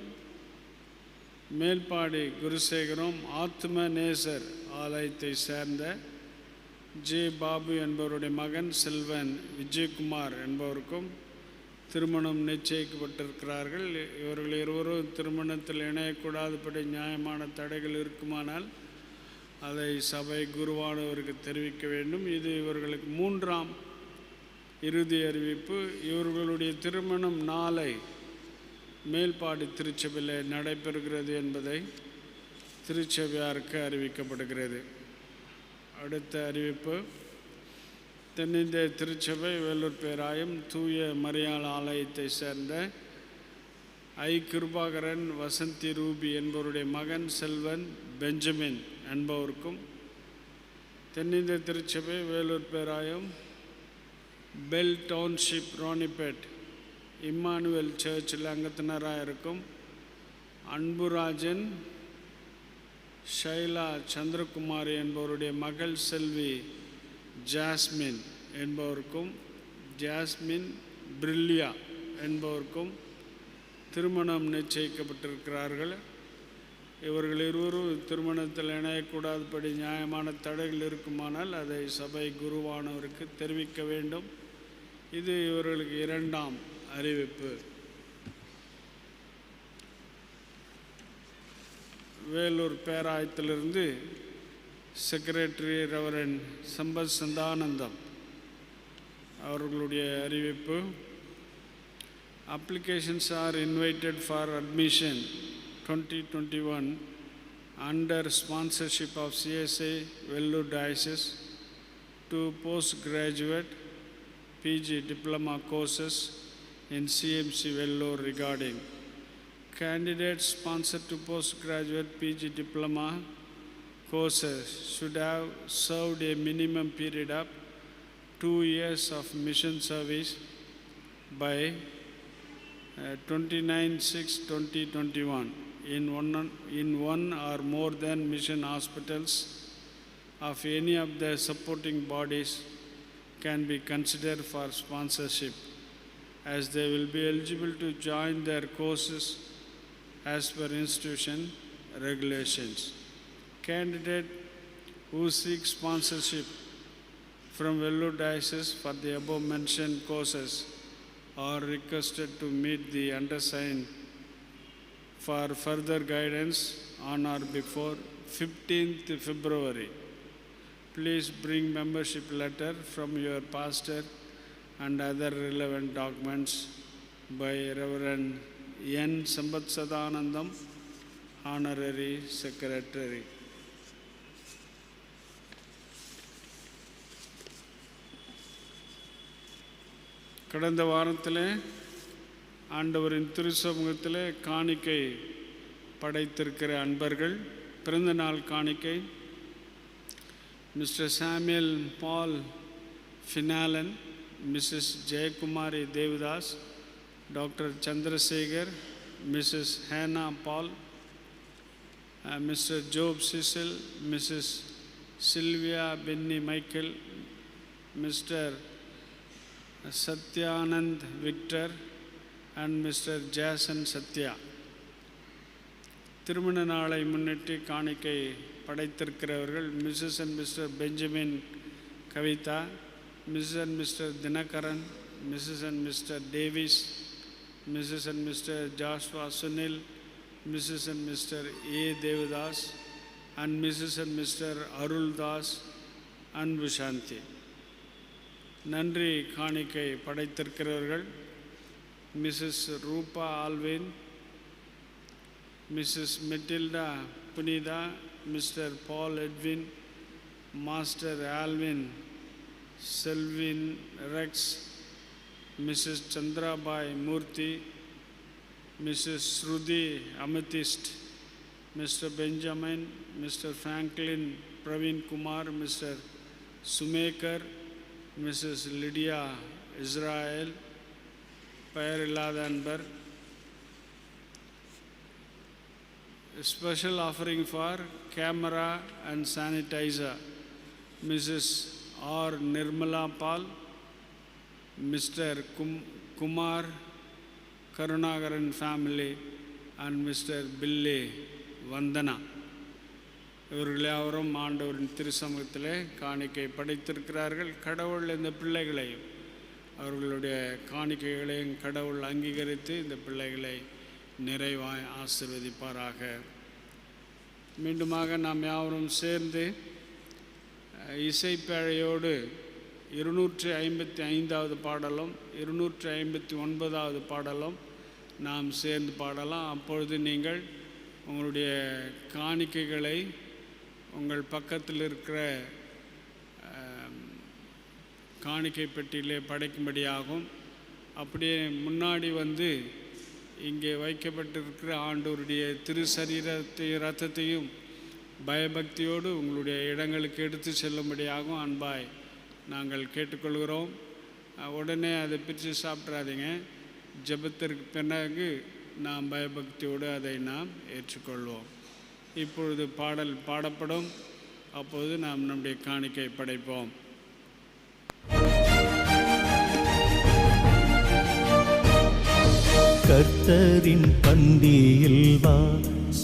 மேல்பாடி குருசேகரம் ஆத்ம நேசர் ஆலயத்தை சேர்ந்த ஜே பாபு என்பவருடைய மகன் செல்வன் விஜயகுமார் என்பவருக்கும் திருமணம் நிச்சயிக்கப்பட்டிருக்கிறார்கள். இவர்கள் இருவரும் திருமணத்தில் இணையக்கூடாதபடி நியாயமான தடைகள் இருக்குமானால் அதை சபை குருவானவருக்கு தெரிவிக்க வேண்டும். இது இவர்களுக்கு 3ஆம் இறுதி அறிவிப்பு. இவர்களுடைய திருமணம் நாளை மேல்பாடி திருச்சபையில் நடைபெறுகிறது என்பதை திருச்சபையாருக்கு அறிவிக்கப்படுகிறது. அடுத்த அறிவிப்பு. தென்னிந்திய திருச்சபை வேலூர் பேராயம் தூய மரியாள் ஆலயத்தை சேர்ந்த கிருபாகரன் வசந்தி ரூபி என்பவருடைய மகன் செல்வன் பெஞ்சமின் என்பவருக்கும், தென்னிந்திய திருச்சபை வேலூர் பேராயம் பெல் டவுன்ஷிப் ராணிப்பேட் இம்மானுவேல் சர்ச்சில் அங்கத்தினராக இருக்கும் அன்புராஜன் ஷைலா சந்திரகுமாரி என்பவருடைய மகள் செல்வி ஜாஸ்மின் என்பவருக்கும், ஜாஸ்மின் பிரில்லியா என்பவருக்கும் திருமணம் நிச்சயிக்கப்பட்டிருக்கிறார்கள். இவர்கள் இருவரும் திருமணத்தில் இணையக்கூடாதபடி நியாயமான தடைகள் இருக்குமானால் அதை சபை குருவானவருக்கு தெரிவிக்க வேண்டும். இது இவர்களுக்கு 2ஆம் அறிவிப்பு. வேலூர் பேராயத்திலிருந்து செக்ரட்டரி ரெவரண்ட் சம்பத் சந்தானந்தம் அவர்களுடைய அறிவிப்பு. Applications are invited for admission 2021 under sponsorship of CSA Vellore Diocese to postgraduate PG diploma courses in CMC Vellore regarding candidates sponsored to postgraduate PG diploma courses should have served a minimum period of 2 years of mission service by 29/6/2021 in one or more than mission hospitals of any of the supporting bodies can be considered for sponsorship, as they will be eligible to join their courses as per institution regulations. Candidate who seeks sponsorship from Vellore Diocese for the above mentioned courses are requested to meet the undersigned for further guidance on or before 15th February. Please bring membership letter from your pastor and other relevant documents by Reverend N. Sambatsadanandam, Honorary Secretary. கடந்த வாரத்தில் ஆண்டவரின் திருச்சமூகத்தில் காணிக்கை படைத்திருக்கிற அன்பர்கள் பிறந்த நாள் காணிக்கை மிஸ்டர் சாமுவேல் பால் ஃபினாலன், Mrs Jayakumari Devadas, doctor Chandrasekar, Mrs Hannah Paul, Mr Job Cecil, Mrs Sylvia Benny Michael, Mr Sathyanand Victor and Mr Jason Sathya. திருமண நாளை முன்னிட்டு காணிக்கை படைத்திருக்கிறவர்கள் Mrs and Mr Benjamin Kavitha, Mrs and Mr Dhinakaran, Mrs and Mr Davis, Mrs and Mr Joshua Sunil, Mrs and Mr A Devadas and Mrs and Mr Aruldas and Vishanthi. நன்றி காணிக்கை படைத்திருக்கிறவர்கள் மிஸ்ஸஸ் ரூபா Alvin, Mrs Matilda Punitha, Mr Paul Edwin, master Alvin Selvin Rex, Mrs Chandrabai Murthy, Mrs Shruthi Amethyst, Mr Benjamin, Mr Franklin Praveen Kumar, Mr சுமேகர், மிஸ்ஸஸ் லிடியா இஸ்ராயல், பெயர் இல்லாத அன்பர். Special offering for camera and sanitizer, Mrs. R. Nirmala Pal, Mr. Kumar Karunagaran family and Mr. Billy Vandana. இவர்கள் யாவரும் ஆண்டவரின் திருச்சமூகத்திலே காணிக்கை படைத்திருக்கிறார்கள். கடவுள் இந்த பிள்ளைகளையும் அவர்களுடைய காணிக்கைகளையும் கடவுள் அங்கீகரித்து இந்த பிள்ளைகளை நிறைவாய் ஆசீர்வதிப்பாராக. மீண்டுமாக நாம் யாவரும் சேர்ந்து இசைப்பேழையோடு 255வது பாடலும் 259வது பாடலும் நாம் சேர்ந்து பாடலாம். அப்பொழுது நீங்கள் உங்களுடைய காணிக்கைகளை உங்கள் பக்கத்தில் இருக்கிற காணிக்கை பெட்டியிலே படைக்கும்படியாகும். அப்படியே முன்னாடி வந்து இங்கே வைக்கப்பட்டிருக்கிற ஆண்டவருடைய திரு சரீரத்தையும் இரத்தத்தையும் பயபக்தியோடு உங்களுடைய இடங்களுக்கு எடுத்து செல்லும்படியாகும் அன்பாய் நாங்கள் கேட்டுக்கொள்கிறோம். உடனே அதை பிரித்து சாப்பிட்றாதீங்க. ஜெபத்திற்கு பிறகு நாம் பயபக்தியோடு அதை நாம் ஏற்றுக்கொள்வோம். இப்பொழுது பாடல் பாடப்படும். அப்போது நாம் நம்முடைய காணிக்கை படைப்போம். கர்த்தரின் பந்தியில் வா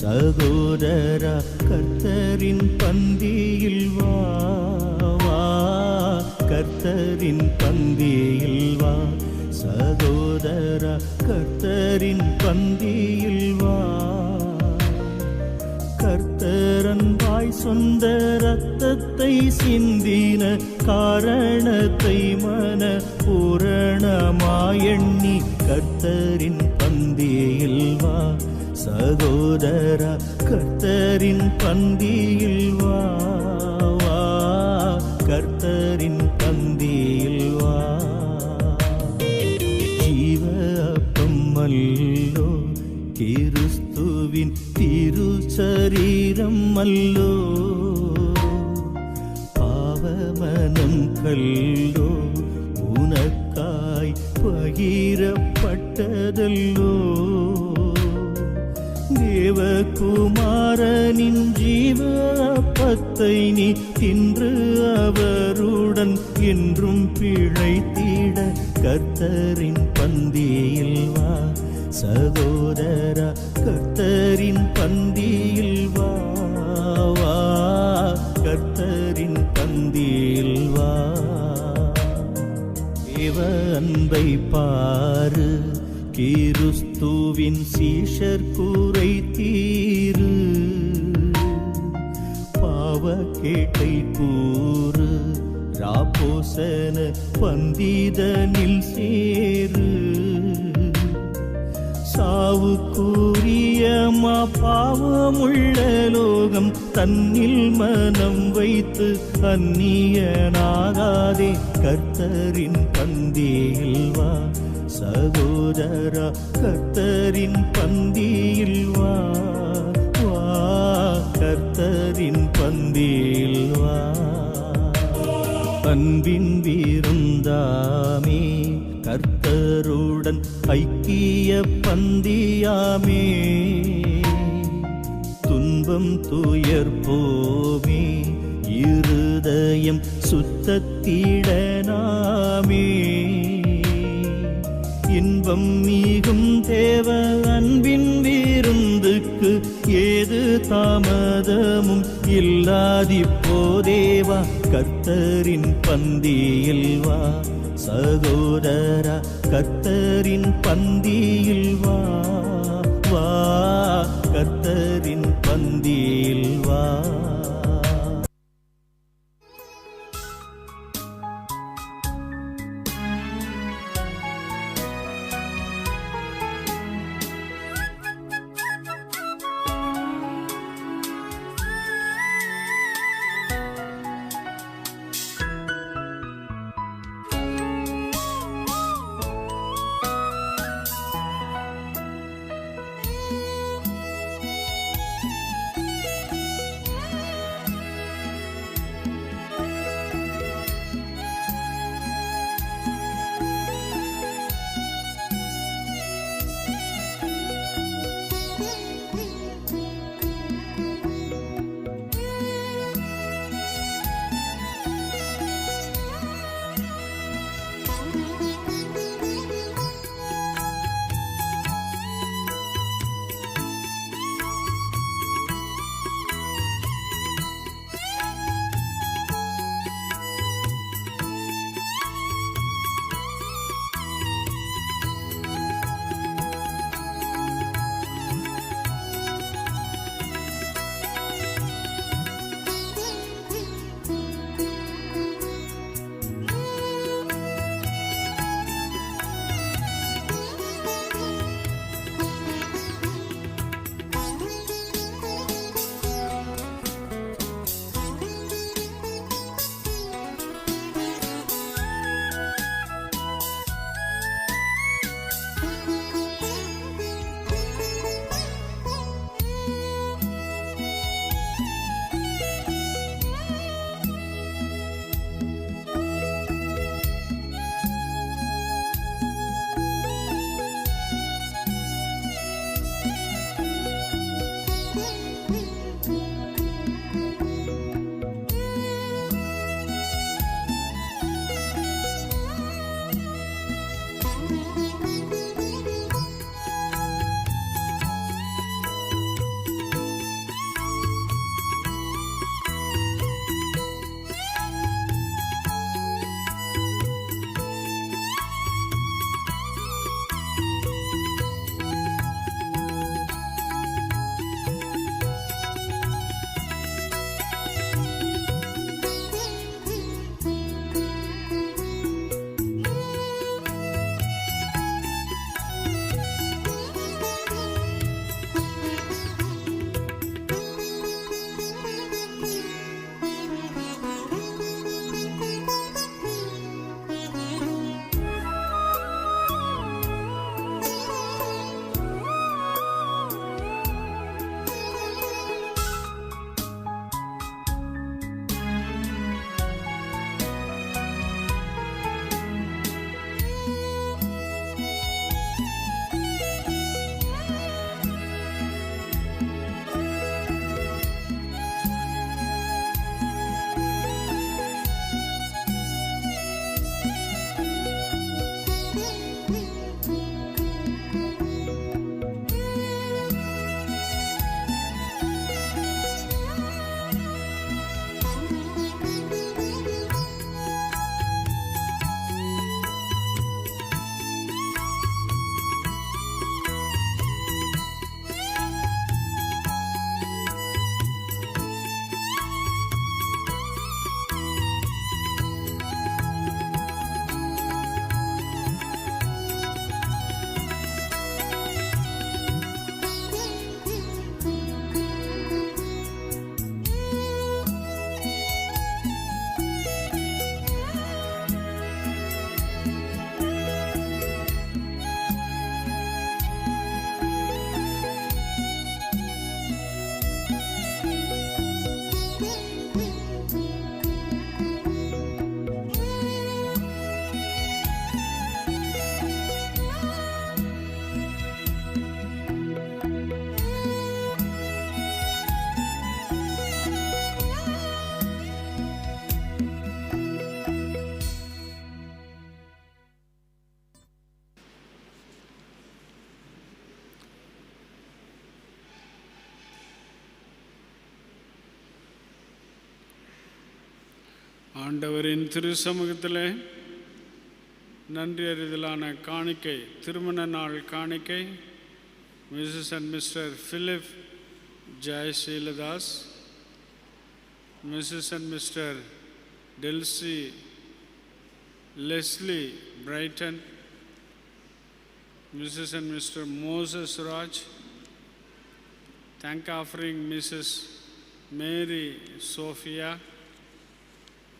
சகோதரா, கர்த்தரின் பந்தியில் வா வா, கர்த்தரின் பந்தியில் வா சகோதரா, கர்த்தரின் பந்தியில் வா. கர்த்தரன்பாய் சொந்த இரத்தத்தை சிந்தின காரணத்தை மன பூரணமாயெண்ணி கர்த்தரின் பந்தியில் வா சகோதரா, கர்த்தரின் பந்தியில் வா வா, கர்த்தரின் பந்தியில் வா. ஜீவ அப்பம் அல்லோ கிறிஸ்துவின் திருச்சரீரம் அல்லோ, பாவமனம் கல்லோ உனக்காய் பகிரப்பட்டதல்லோ. தேவகுமாரனின் ஜீவ அப்பத்தை நீ தின்று அவருடன் என்றும் பிழைத்திட கர்த்தரின் பந்தியில் வா சகோதரா, கர்த்தரின் பந்தியில் வா வா, கர்த்தரின் பந்தியில் வா. தேவ அன்பை பாரு, கிறிஸ்துவின் சீஷர் குறை தீரு. பாவக்கேட்டை கூறு, ராபோசன பந்திதனில் சேரு. சாவுக்குரியமா பாவமுள்ள லோகம் தன்னில் மனம் வைத்து அந்நியனாகாதே, கர்த்தரின் பந்தியில் வா சகோதரா, கர்த்தரின் பந்தியில் வா, வா கர்த்தரின் பந்தியில் வா. அன்பின் விருந்தாமே, கர்த்தருடன் ஐக்கிய பந்தியாமே. துன்பம் துயர் போமே, இருதயம் சுத்தத்திடனாமே. இன்பம் மிகும் தேவ அன்பின் விருந்துக்கு ஏது தாமதமும் இல்லாதிப்போதேவா, கர்த்தரின் பந்தியில் வா சகோதரா, கர்த்தரின் பந்தியில் வா, வா கர்த்தரின் பந்தியில் வா. ஆண்டவரின் திரு சமூகத்திலே நன்றி அறிதலான காணிக்கை, திருமண நாள் காணிக்கை Mrs and Mr Philip Jayaseeladas, Mrs and Mr Delsy Leslie Brighton, Mrs. and Mr. Moses Raj, thank offering Mrs. Mary Sophia,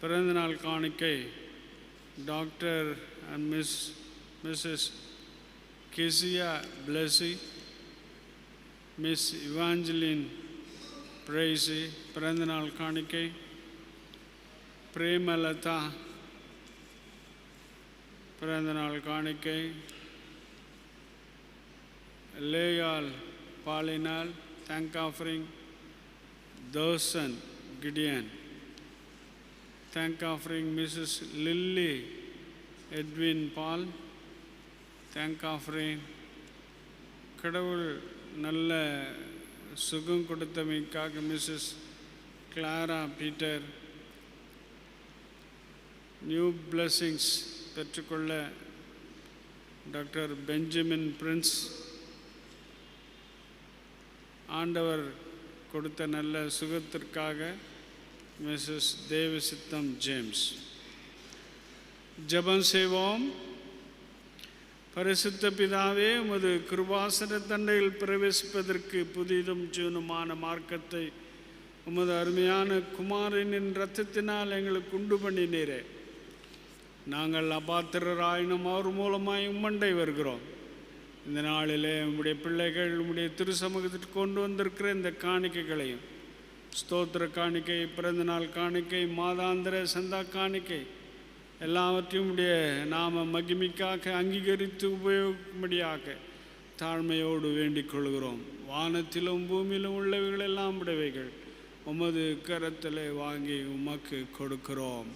பிறந்தநாள் காணிக்கை doctor and Mrs Keziah Blessy, Miss Evangeline Bracy, பிறந்தநாள் காணிக்கை பிரேமலதா, பிறந்தநாள் காணிக்கை லேயால் பாலினால், thank offering Dosan Gideon, thank offering Mrs. Lily Edwin Paul, thank offering கடவுள் நல்ல சுகம் கொடுத்தமைக்காக Mrs Clara Peter, new blessings பெற்றுக்கொள்ள டாக்டர் பெஞ்சமின் பிரின்ஸ், ஆண்டவர் கொடுத்த நல்ல சுகத்திற்காக மிஸ்ஸஸ் தேவசித்தம் ஜேம்ஸ். ஜெபம் செய்வோம். பரிசுத்த பிதாவே, உமது கிருபாசன தண்டையில் பிரவேசிப்பதற்கு புதிதும் ஜீவனுமான மார்க்கத்தை உமது அருமையான குமாரனின் இரத்தத்தினால் எங்களுக்கு உண்டு பண்ணினீரே. நாங்கள் அபாத்திரராயினும் அவர் மூலமாய் உம்மண்டை வருகிறோம். இந்த நாளிலே உம்முடைய பிள்ளைகள் உம்முடைய திரு சமூகத்திற்கு கொண்டு வந்திருக்கிற இந்த காணிக்கைகளையும், ஸ்தோத்திர காணிக்கை, பிறந்தநாள் காணிக்கை, மாதாந்திர சந்தா காணிக்கை எல்லாவற்றையும் உடைய நாம மகிமைக்காக அங்கீகரித்து உபயோகிக்கும்படியாக தாழ்மையோடு வேண்டிக் கொள்கிறோம். வானத்திலும் பூமியிலும் உள்ளவைகள் எல்லாம் உடையவைகள் உமது கரத்திலே வாங்கி உமக்கு கொடுக்கிறோம்.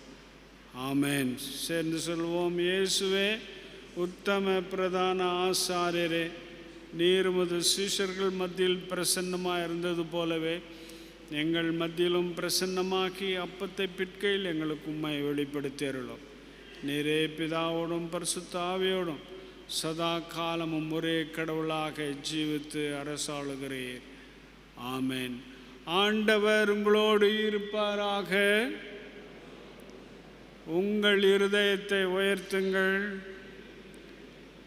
ஆமேன். சேர்ந்து சொல்வோம். இயேசுவே உத்தம பிரதான ஆசாரியரே, நீர் உமது சீஷர்கள் மத்தியில் பிரசன்னமாக இருந்தது போலவே எங்கள் மத்தியிலும் பிரசன்னமாக்கி அப்பத்தை பிற்கையில் எங்களுக்கு உம்மை வெளிப்படுத்தி அருளும். நீரே பிதாவோடும் பரிசுத்த ஆவியோடும் சதா காலமும் ஒரே கடவுளாக ஜீவித்து அரசாளுகிறீர். ஆமேன். ஆண்டவர் உங்களோடு இருப்பாராக. உங்கள் இருதயத்தை உயர்த்துங்கள்.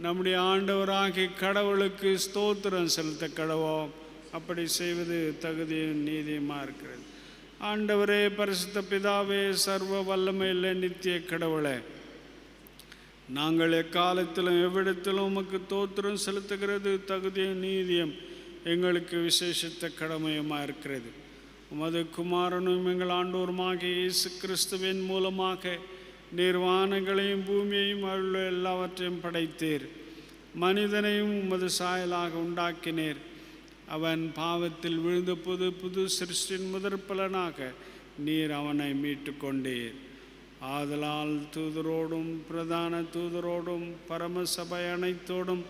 நம்முடைய ஆண்டவராகிய கடவுளுக்கு ஸ்தோத்திரம் செலுத்த கடவோம். அப்படி செய்வது தகுதியும் நீதியுமாக இருக்கிறது. ஆண்டவரே, பரிசுத்த பிதாவே, சர்வ வல்லமையில் நித்திய கடவுளே, நாங்கள் எக்காலத்திலும் எவ்விடத்திலும் உமக்கு தோத்திரம் செலுத்துகிறது தகுதியும் நீதியும் எங்களுக்கு விசேஷித்த கடமையுமாக இருக்கிறது. உமது குமாரனும் எங்கள் ஆண்டோருமாகிய இயேசு கிறிஸ்துவின் மூலமாக நிர்வாணங்களையும் பூமியையும் உள்ள எல்லாவற்றையும் படைத்தீர். மனிதனையும் உமது சாயலாக உண்டாக்கினீர். அவன் பாவத்தில் விழுந்த புது சிருஷ்டின் முதற் பலனாக நீர் அவனை மீட்டு கொண்டீர். ஆதலால் தூதரோடும் பிரதான தூதரோடும் பரமசபை அனைத்தோடும்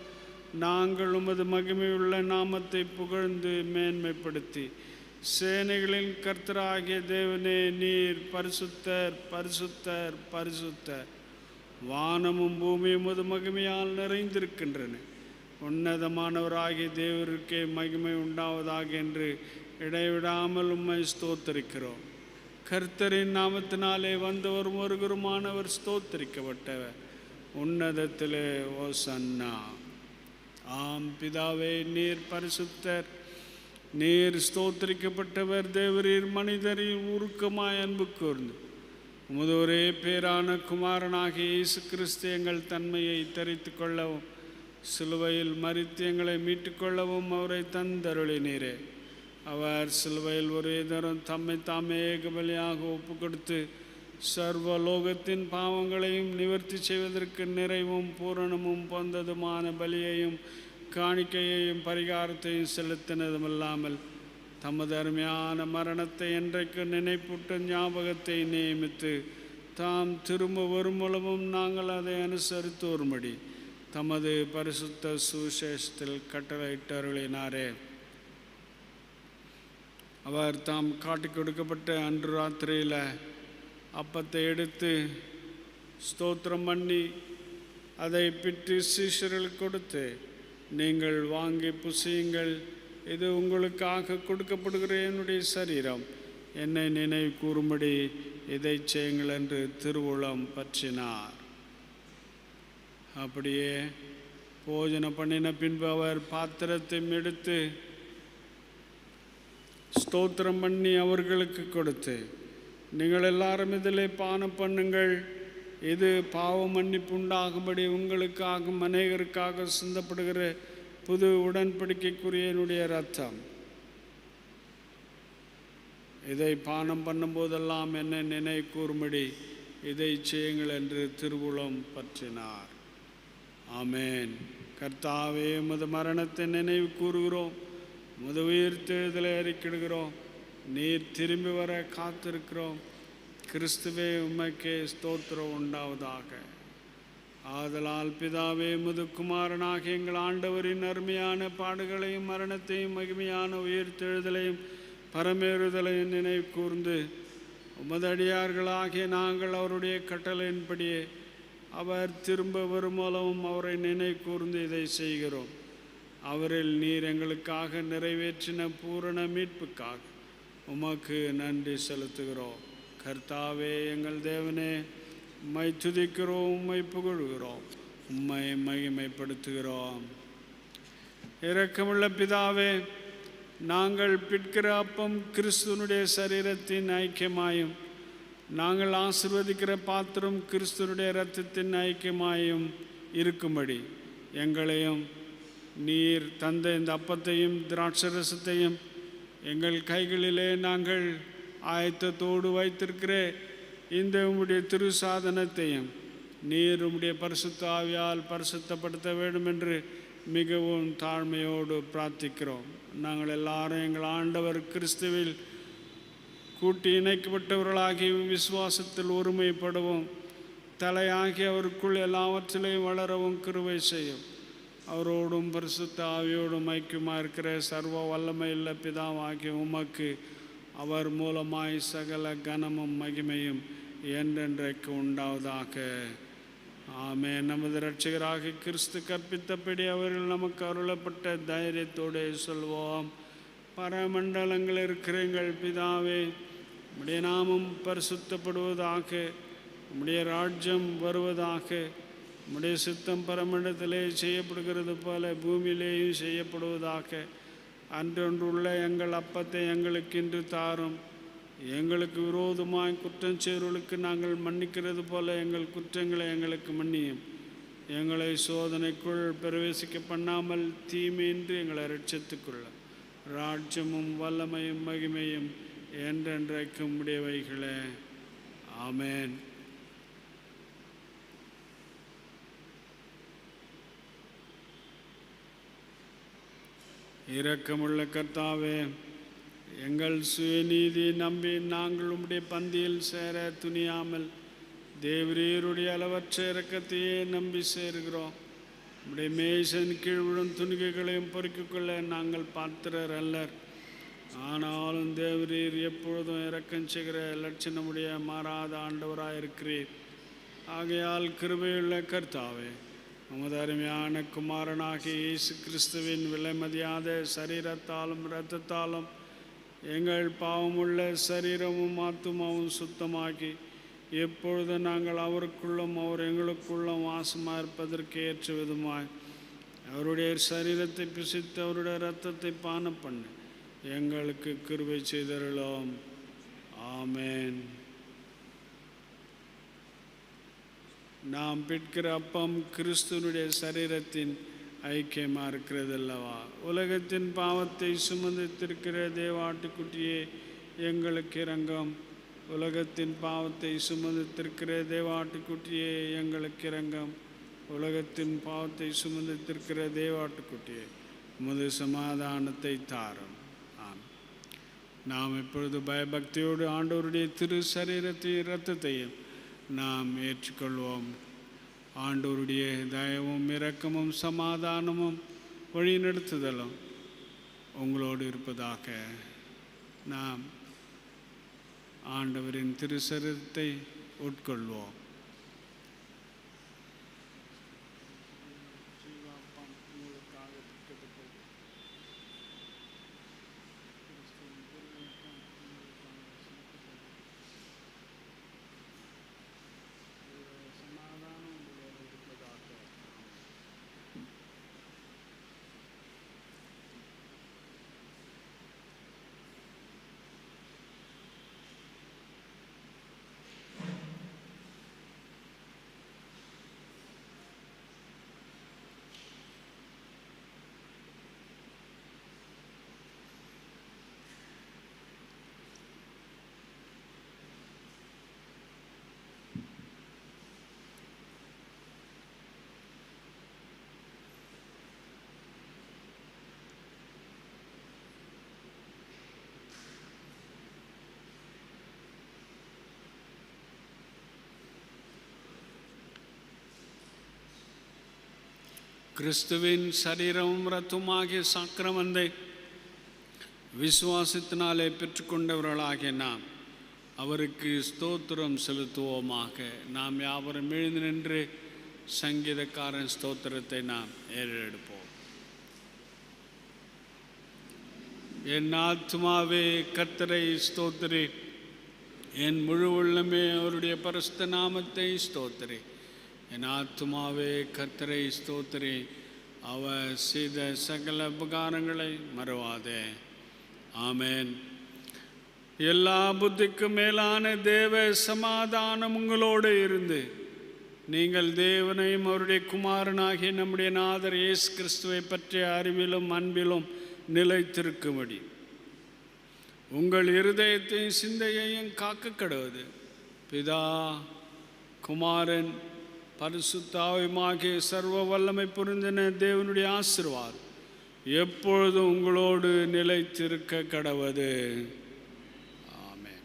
நாங்கள் உமது மகிமையுள்ள நாமத்தை புகழ்ந்து மேன்மைப்படுத்தி, சேனைகளின் கர்த்தராகிய தேவனே, நீர் பரிசுத்தர் பரிசுத்தர் பரிசுத்தர், வானமும் பூமியும் உமது மகிமையால் நிறைந்திருக்கின்றன, உன்னதமானவராகிய தேவருக்கே மகிமை உண்டாவதாக என்று இடைவிடாமல் உம்மை ஸ்தோத்தரிக்கிறோம். கர்த்தரின் நாமத்தினாலே வந்தவரும் ஒருவருமானவர் ஸ்தோத்தரிக்கப்பட்டவர். உன்னதத்திலே ஓசன்னா. ஆம் பிதாவே, நீர் பரிசுத்தர், நீர் ஸ்தோத்தரிக்கப்பட்டவர். தேவரீர் மனிதரின் உருக்கமாய் அன்பு கூர்ந்து உமது ஒரே பேரான குமாரனாகிய இயேசு கிறிஸ்து எங்கள் தன்மையை தரித்து கொள்ளவும், சிலுவையில் மரித்து எங்களை மீட்டுக்கொள்ளவும் அவரை தந்தருளினீரே. அவர் சிலுவையில் ஒரே தரம் தம்மை தாமே ஏகபலியாக ஒப்பு கொடுத்து சர்வலோகத்தின் பாவங்களையும் நிவர்த்தி செய்வதற்கு நிறைவும் பூரணமும் பொந்ததுமான பலியையும் காணிக்கையையும் பரிகாரத்தையும் செலுத்தினதுமல்லாமல் தமது அருமையான மரணத்தை என்றைக்கு நினைப்பூட்ட ஞாபகத்தை நியமித்து தாம் திரும்ப வரும் மூலமும் நாங்கள் அதை அனுசரித்து வரும்படி தமது பரிசுத்த சுவிசேஷத்தில் கட்டளையிட்டு அருளினாரே. அவர் தாம் காட்டி கொடுக்கப்பட்ட அன்று ராத்திரியில் அப்பத்தை எடுத்து ஸ்தோத்திரம் பண்ணி அதை பிட்டு சீஷர்களுக்கு கொடுத்து, நீங்கள் வாங்கி புசியுங்கள், இது உங்களுக்காக கொடுக்கப்படுகிற என்னுடைய சரீரம், என்னை நினைவு கூறும்படி இதை செய்யுங்கள் என்று திருவுளம் பற்றினார். அப்படியே போஜனம் பண்ணின பின்பு அவர் பாத்திரத்தை எடுத்து ஸ்தோத்திரம் பண்ணி அவர்களுக்கு கொடுத்து, நீங்கள் எல்லாரும் இதிலே பானம் பண்ணுங்கள், இது பாவ மன்னிப்பு உண்டாகும்படி உங்களுக்காகவும் அநேகருக்காக சிந்தப்படுகிற புது உடன்படிக்கைக்குரிய என்னுடைய இரத்தம். இதை பானம் பண்ணும்போதெல்லாம் என்னை நினைவு கூறும்படி இதை செய்யுங்கள் என்று திருவுளம் பற்றினார். ஆமேன். கர்த்தாவே, உமது மரணத்தை நினைவு கூறுகிறோம், உமது உயிர்த்தெழுதலை அறிக்கையிடுகிறோம், நீர் திரும்பி வர காத்திருக்கிறோம். கிறிஸ்துவே, உமக்கே ஸ்தோத்திரம் உண்டாவதாக. ஆதலால் பிதாவே, உமது குமாரனாகிய எங்கள் ஆண்டவரின் அருமையான பாடுகளையும் மரணத்தையும் மகிமையான உயிர்த்தெழுதலையும் பரமேறுதலையும் நினைவு கூர்ந்து, உமது அடியார்களாகிய நாங்கள் அவருடைய கட்டளையின்படியே அவர் திரும்ப வரும் மூலமும் அவரை நினைவு கூர்ந்து இதை செய்கிறோம். அவரில் நீர் எங்களுக்காக நிறைவேற்றின பூரண மீட்புக்காக உமக்கு நன்றி செலுத்துகிறோம். கர்த்தாவே, எங்கள் தேவனே, உம்மை துதிக்கிறோம், உம்மை புகழ்கிறோம், உம்மை மகிமைப்படுத்துகிறோம். இரக்கமுள்ள பிதாவே, நாங்கள் பிற்கிற அப்பம் கிறிஸ்துவனுடைய சரீரத்தின் ஐக்கியமாயும் நாங்கள் ஆசீர்வதிக்கிற பாத்திரம் கிறிஸ்துவனுடைய இரத்தத்தின் ஐக்கியமாயும் இருக்கும்படி எங்களையும் நீர் தந்த இந்த அப்பத்தையும் திராட்சரசத்தையும் எங்கள் கைகளிலே நாங்கள் ஆயத்தத்தோடு வைத்திருக்கிற இந்த உம்முடைய திரு சாதனத்தையும் நீர் உம்முடைய பரிசுத்த ஆவியால் பரிசுத்தப்படுத்த வேண்டும் என்று மிகவும் தாழ்மையோடு பிரார்த்திக்கிறோம். நாங்கள் எல்லாரும் எங்கள் ஆண்டவர் கிறிஸ்துவில் கூட்டி இணைக்கப்பட்டவர்களாகி விசுவாசத்தில் ஒருமைப்படவும் தலையாகி அவருக்குள் எல்லாவற்றிலையும் வளரவும் கிருபை செய்யும். அவரோடும் பரிசுத்த ஆவியோடும் ஐக்கியமாக இருக்கிற சர்வ வல்லமையுள்ள பிதாவாகிய உமக்கு அவர் மூலமாய் சகல கனமும் மகிமையும் என்றென்றைக்கு உண்டாவதாக. ஆமே. நமது இரட்சகராக கிறிஸ்து கற்பித்தபடி அவர்கள் நமக்கு அருளப்பட்ட தைரியத்தோடு சொல்வோம். பரமண்டலங்கள் இருக்கிற எங்கள் பிதாவே, உம்முடைய நாமம் பரிசுத்தப்படுவதாக, உம்முடைய ராஜ்யம் வருவதாக, உம்முடைய சித்தம் பரமண்டலத்திலே செய்யப்படுகிறது போல பூமியிலேயும் செய்யப்படுவதாக. அன்றொன்றுள்ள எங்கள் அப்பத்தை எங்களுக்கு இன்று தாரும். எங்களுக்கு விரோதமாய் குற்றம் செய்வர்களுக்கு நாங்கள் மன்னிக்கிறது போல எங்கள் குற்றங்களை எங்களுக்கு மன்னியும். எங்களை சோதனைக்குள் பிரவேசிக்க பண்ணாமல் தீமையின்றி எங்களை ரட்சித்துக்கொள்ள ராஜ்யமும் வல்லமையும் மகிமையும் என்றென்றைக்கும் உடையவைகளே. ஆமேன். இரக்கமுள்ள கர்த்தாவே, எங்கள் சுயநீதி நம்பி நாங்கள் உம்முடைய பந்தியில் சேர துணியாமல் தேவரீருடைய அளவற்ற இரக்கத்தையே நம்பி சேருகிறோம். உம்முடைய மேய்சன் கீழ் விழும் துணிகைகளையும் பொறுக்கிக் கொள்ள நாங்கள் பாத்திரர் அல்லர். ஆனாலும் தேவரீர் எப்பொழுதும் இரக்கம் செய்கிற லட்சணமுடைய மாறாத ஆண்டவராயிருக்கிறீர். ஆகையால் கிருபையுள்ள கர்த்தாவே, உமது அருமையான குமாரனாகிய இயேசு கிறிஸ்துவின் விலைமதியாத சரீரத்தாலும் இரத்தத்தாலும் எங்கள் பாவமுள்ள சரீரமும் ஆத்துமாவும் சுத்தமாக்கி எப்பொழுது நாங்கள் அவருக்குள்ளும் அவர் எங்களுக்குள்ளும் வாசமாக இருப்பதற்கு ஏற்ற விதமாய் அவருடைய சரீரத்தை பிசித்து அவருடைய இரத்தத்தை பானம் பண்ணி எங்களுக்கு கிருபை செய்தருளோம். ஆமேன். நாம் பிற்கிற அப்பம் கிறிஸ்துவனுடைய சரீரத்தின் ஐக்கியமாக இருக்கிறது அல்லவா. உலகத்தின் பாவத்தை சுமந்திருக்கிற தேவாட்டுக்குட்டியே எங்களுக்கு இரங்கம். உலகத்தின் பாவத்தை சுமந்திருக்கிற தேவாட்டுக்குட்டியே எங்களுக்கு இரங்கம். உலகத்தின் பாவத்தை சுமந்திருக்கிற தேவாட்டுக்குட்டியே உமது சமாதானத்தை தாரும். நாம் இப்பொழுது பயபக்தியோடு ஆண்டவருடைய திரு சரீரத்தையும் இரத்தத்தையும் நாம் ஏற்றுக்கொள்வோம். ஆண்டவருடைய தயவும் இரக்கமும் சமாதானமும் வழிநடத்துதலும் உங்களோடு இருப்பதாக. நாம் ஆண்டவரின் திருசரீரத்தை உட்கொள்வோம். கிறிஸ்துவின் சரீரமும் இரத்தமாகிய சாக்கிரமந்தை விசுவாசத்தினாலே பெற்றுக்கொண்டவர்களாகிய நாம் அவருக்கு ஸ்தோத்திரம் செலுத்துவோமாக. நாம் யாவரும் எழுந்து நின்று சங்கீதக்காரன் ஸ்தோத்திரத்தை நாம் ஏறெடுப்போம். என் ஆத்துமாவே கர்த்தரை ஸ்தோத்திரி, என் முழு உள்ளமே அவருடைய பரிசுத்த நாமத்தை ஸ்தோத்திரி. என் ஆத்துமாவே கர்த்தரை ஸ்தோத்திரி, அவர் செய்த சகல உபகாரங்களை மறவாதே. ஆமென். எல்லா புத்திக்கும் மேலான தேவ சமாதானம் உங்களோடு இருந்து நீங்கள் தேவனையும் அவருடைய குமாரனாகிய நம்முடைய நாதர் இயேசு கிறிஸ்துவை பற்றிய அறிவிலும் அன்பிலும் நிலைத்திருக்கும்படி உங்கள் இருதயத்தையும் சிந்தையையும் காக்க கடவுது. பிதா குமாரன் பரிசுத்தாவியமாகிய சர்வ வல்லமை பொருந்தின தேவனுடைய ஆசீர்வாதம் எப்பொழுதும் உங்களோடு நிலைத்திருக்க கடவது. ஆமென்.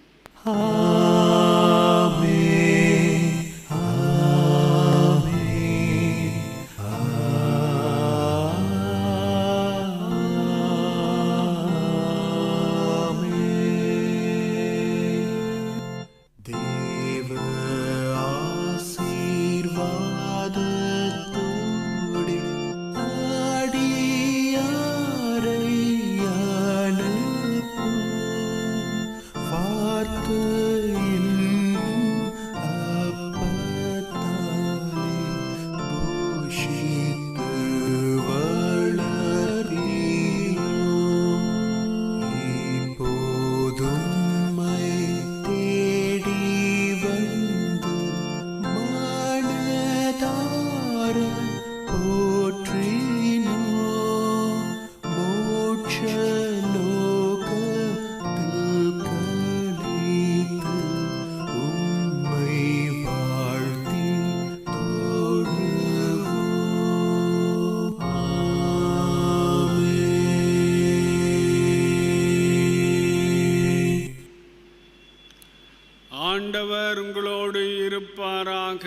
ஆண்டவர் உங்களோடு இருப்பாராக.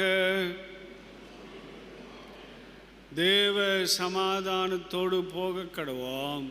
தேவ சமாதானத்தோடு போக கடவோம்.